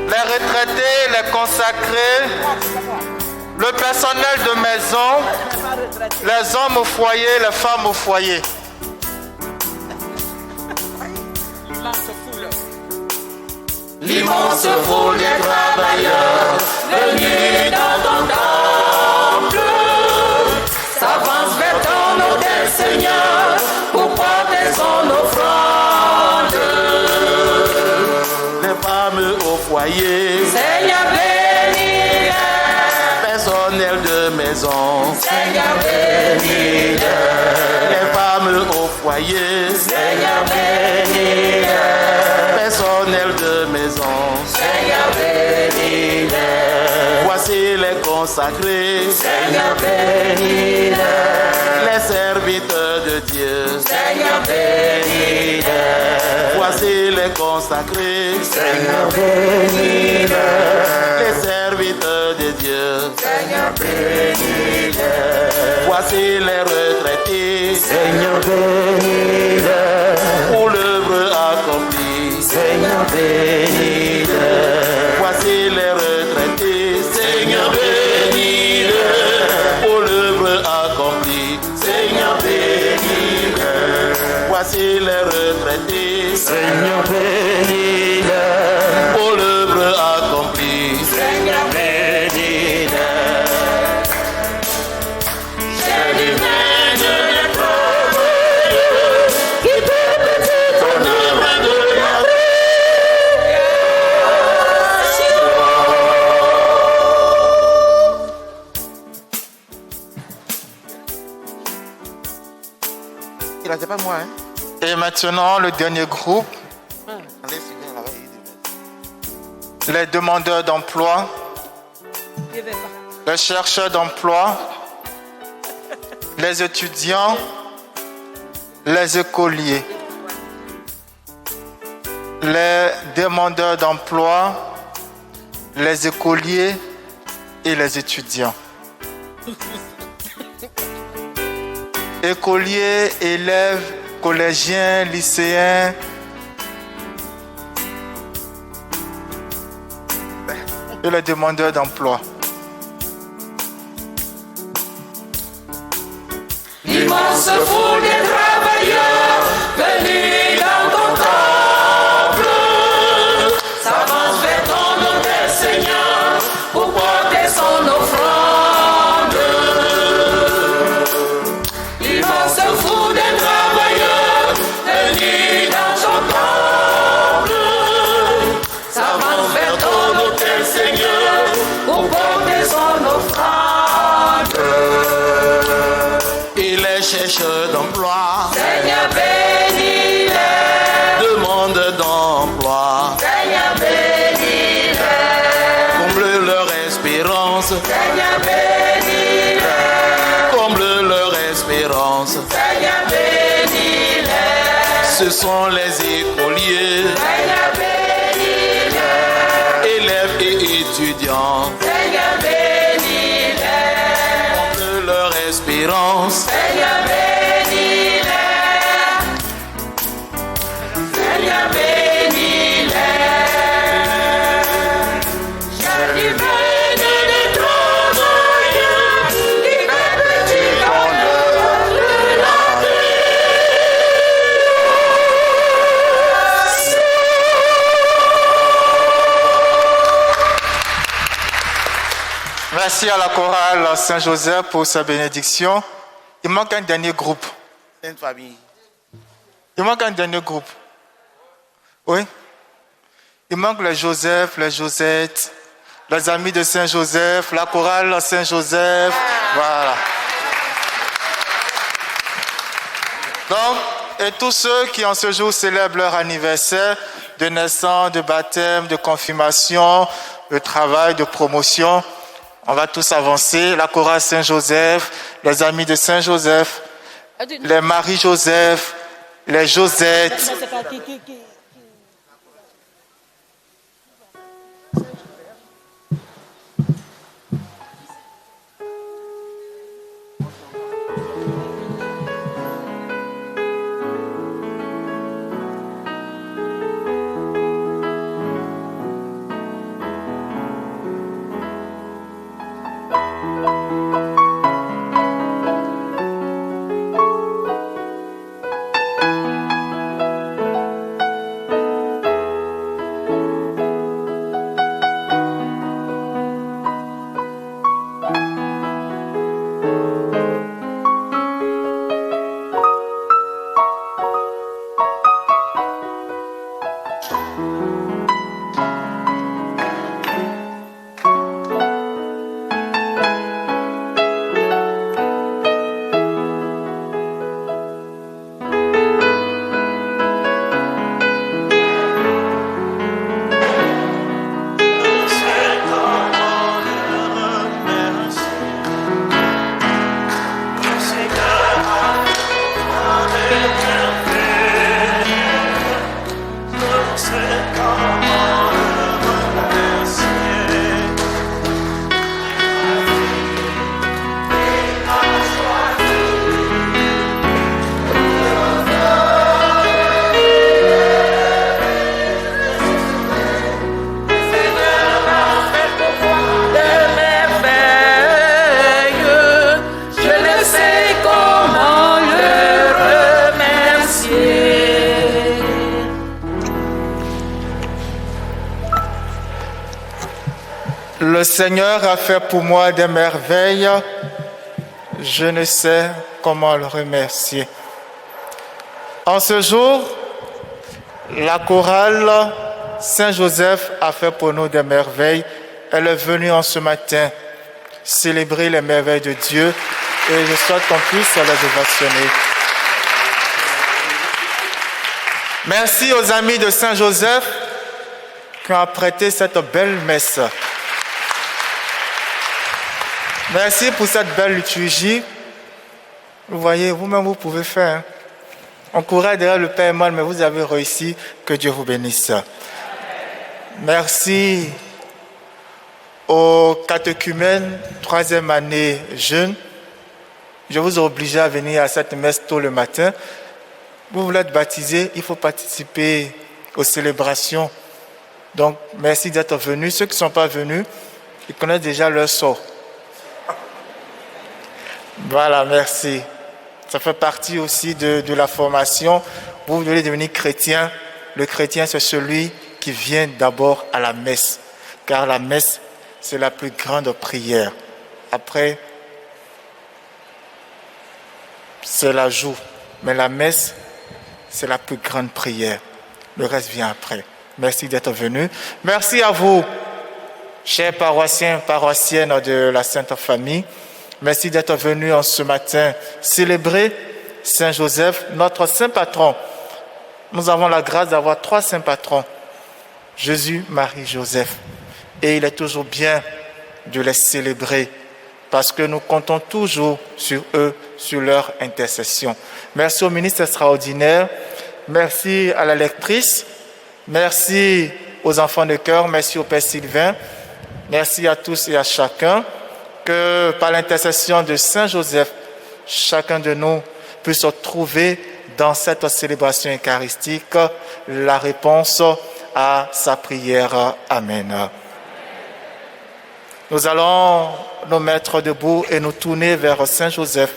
Speaker 6: Les retraités, les consacrés, le personnel de maison, les hommes au foyer, les femmes au foyer.
Speaker 5: L'immense foule des travailleurs venus dans ton temple s'avance vers ton autel, Seigneur, pour porter son offrande.
Speaker 6: Les femmes au foyer,
Speaker 5: Seigneur, bénis-les.
Speaker 6: personnel de maison,
Speaker 5: Seigneur, bénis-les.
Speaker 6: les femmes au foyer,
Speaker 5: Seigneur, bénis-les.
Speaker 6: personnel de maison.
Speaker 5: Seigneur, bénis-les.
Speaker 6: Voici les consacrés,
Speaker 5: Seigneur, bénis-les.
Speaker 6: les serviteurs de Dieu.
Speaker 5: Seigneur, bénis-les.
Speaker 6: Voici les consacrés,
Speaker 5: Seigneur, bénis-les.
Speaker 6: les serviteurs de Dieu.
Speaker 5: Seigneur, bénis-les.
Speaker 6: Voici les retraités,
Speaker 5: Seigneur, bénis-les.
Speaker 6: pour l'œuvre accomplie.
Speaker 5: Seigneur, bénis-les.
Speaker 6: Voici les retraités, Seigneur bénis-les, pour l'œuvre accomplie. Seigneur bénis-les. Voici les retraités,
Speaker 5: Seigneur, bénis-les.
Speaker 6: pour l'œuvre accomplie.
Speaker 5: Seigneur, bénis-les. J'ai l'humaine des travailleurs qui permettent ton œuvre de la création.
Speaker 3: c'est pas moi. Hein?
Speaker 2: Et maintenant, le dernier groupe, les demandeurs d'emploi, les chercheurs d'emploi, les étudiants, les écoliers, les demandeurs d'emploi, les écoliers et les étudiants. Écoliers, élèves, collégiens, lycéens, et les demandeurs d'emploi.
Speaker 5: L'immense foule des travailleurs venus dans ton temple s'avance vers ton autel, Seigneur, pour porter son offrande. L'immense foule des travailleurs venus dans ton temple s'avance vers ton autel, Seigneur, pour porter son offrande.
Speaker 1: Et les chercheurs d'emploi,
Speaker 5: Seigneur, bénis-les.
Speaker 1: demandent d'emploi,
Speaker 5: Seigneur, bénis-les.
Speaker 1: comble leur espérance,
Speaker 5: Seigneur, bénis-les.
Speaker 1: comble leur espérance.
Speaker 5: Seigneur, bénis-les.
Speaker 1: Ce sont les écoliers,
Speaker 5: Seigneur, bénis-les.
Speaker 1: élèves et étudiants,
Speaker 5: Seigneur, bénis-les.
Speaker 1: comble leur espérance.
Speaker 5: Seigneur, bénis-les. Seigneur, bénis-les. Je libère les travailleurs, libère du bonheur de la
Speaker 2: Merci à la chorale Saint-Joseph pour sa bénédiction. Il manque un dernier groupe.
Speaker 3: Sainte Famille.
Speaker 2: Il manque un dernier groupe. Oui. Il manque les Joseph, les Josettes, les amis de Saint-Joseph, la chorale Saint-Joseph. Voilà. Donc, et tous ceux qui en ce jour célèbrent leur anniversaire de naissance, de baptême, de confirmation, de travail, de promotion, on va tous avancer. La chorale Saint-Joseph, les amis de Saint-Joseph, les Marie-Joseph, les Josettes. Le Seigneur a fait pour moi des merveilles. Je ne sais comment le remercier. En ce jour, la chorale Saint-Joseph a fait pour nous des merveilles. Elle est venue en ce matin célébrer les merveilles de Dieu et je souhaite qu'on puisse les ovationner. Merci aux amis de Saint-Joseph qui ont apprêté cette belle messe. Merci pour cette belle liturgie. Vous voyez, vous-même, vous pouvez faire. Hein? On courait derrière le Père Emmanuel, mais vous avez réussi. Que Dieu vous bénisse. Merci aux catéchumènes, 3e année jeunes. Je vous ai obligé à venir à cette messe tôt le matin. Vous voulez être baptisé, il faut participer aux célébrations. Donc, merci d'être venus. Ceux qui ne sont pas venus, ils connaissent déjà leur sort. Voilà, merci. Ça fait partie aussi de la formation. Vous voulez devenir chrétien. Le chrétien, c'est celui qui vient d'abord à la messe. Car la messe, c'est la plus grande prière. Après, c'est la joue. Mais la messe, c'est la plus grande prière. Le reste vient après. Merci d'être venu. Merci à vous, chers paroissiens, paroissiennes de la Sainte Famille. Merci d'être venus en ce matin célébrer Saint Joseph, notre saint patron. Nous avons la grâce d'avoir 3 saints patrons, Jésus, Marie, Joseph. Et il est toujours bien de les célébrer parce que nous comptons toujours sur eux, sur leur intercession. Merci au ministre extraordinaire, merci à la lectrice, merci aux enfants de cœur, merci au Père Sylvain, merci à tous et à chacun. Que par l'intercession de Saint Joseph, chacun de nous puisse trouver dans cette célébration eucharistique la réponse à sa prière. Amen. Nous allons nous mettre debout et nous tourner vers Saint Joseph,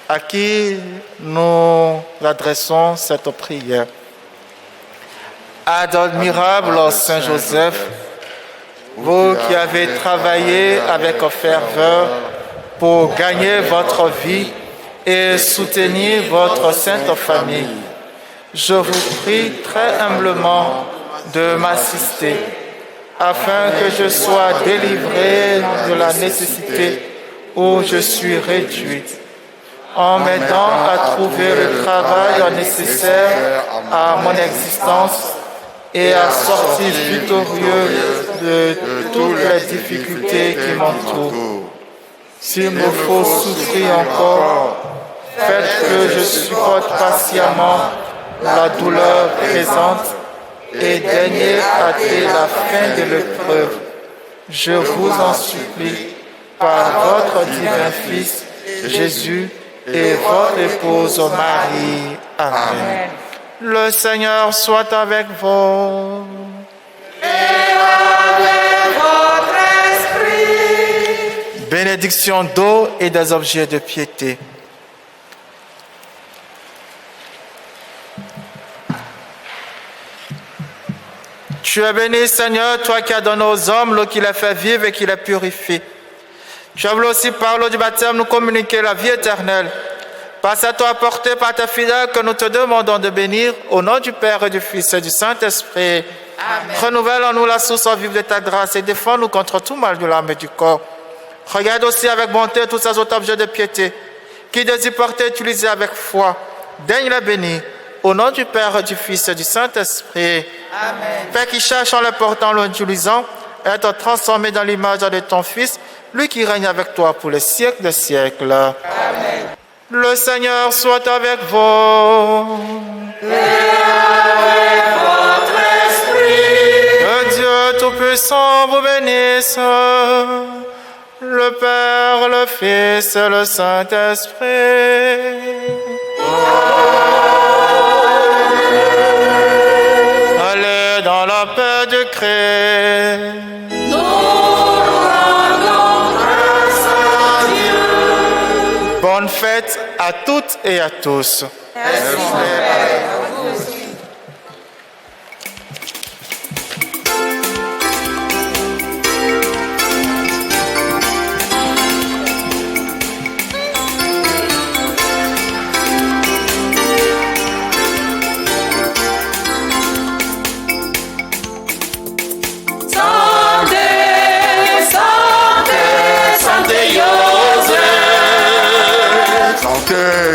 Speaker 2: à qui nous adressons cette prière. Admirable Saint Joseph, vous qui avez travaillé avec ferveur pour gagner votre vie et soutenir votre sainte famille, je vous prie très humblement de m'assister afin que je sois délivré de la nécessité où je suis réduite, en m'aidant à trouver le travail nécessaire à mon existence et à sortir victorieux de toutes les difficultés qui m'entourent. S'il me faut souffrir encore, faites que je supporte patiemment la douleur présente et daignez hâter la fin de l'épreuve. Je vous en supplie, par votre divin Fils, Jésus, et votre épouse Marie. Amen. Le Seigneur soit avec vous.
Speaker 5: Et avec votre esprit.
Speaker 2: Bénédiction d'eau et des objets de piété. Tu es béni, Seigneur, toi qui as donné aux hommes l'eau qui les fait vivre et qui les purifie. Tu as voulu aussi par l'eau du baptême nous communiquer la vie éternelle. Par cette eau apportée par tes fidèles que nous te demandons de bénir, au nom du Père et du Fils et du Saint-Esprit. Amen. Renouvelle en nous la source vive de ta grâce et défends-nous contre tout mal de l'âme et du corps. Regarde aussi avec bonté tous ces autres objets de piété qui désirent porter et utiliser avec foi. Daigne les bénir. Au nom du Père, du Fils et du Saint-Esprit. Amen. Père qui cherche en les portant, en l'utilisant, être transformé dans l'image de ton Fils, lui qui règne avec toi pour les siècles des siècles. Amen. Le Seigneur soit avec vous.
Speaker 5: Et avec votre esprit.
Speaker 2: Que Dieu Tout-Puissant vous bénisse, le Père, le Fils et le Saint-Esprit. Allez dans la paix du Christ.
Speaker 5: Nous rendons grâce à Dieu.
Speaker 2: Bonne fête à toutes et à tous.
Speaker 5: Merci, mon Père.
Speaker 1: Santé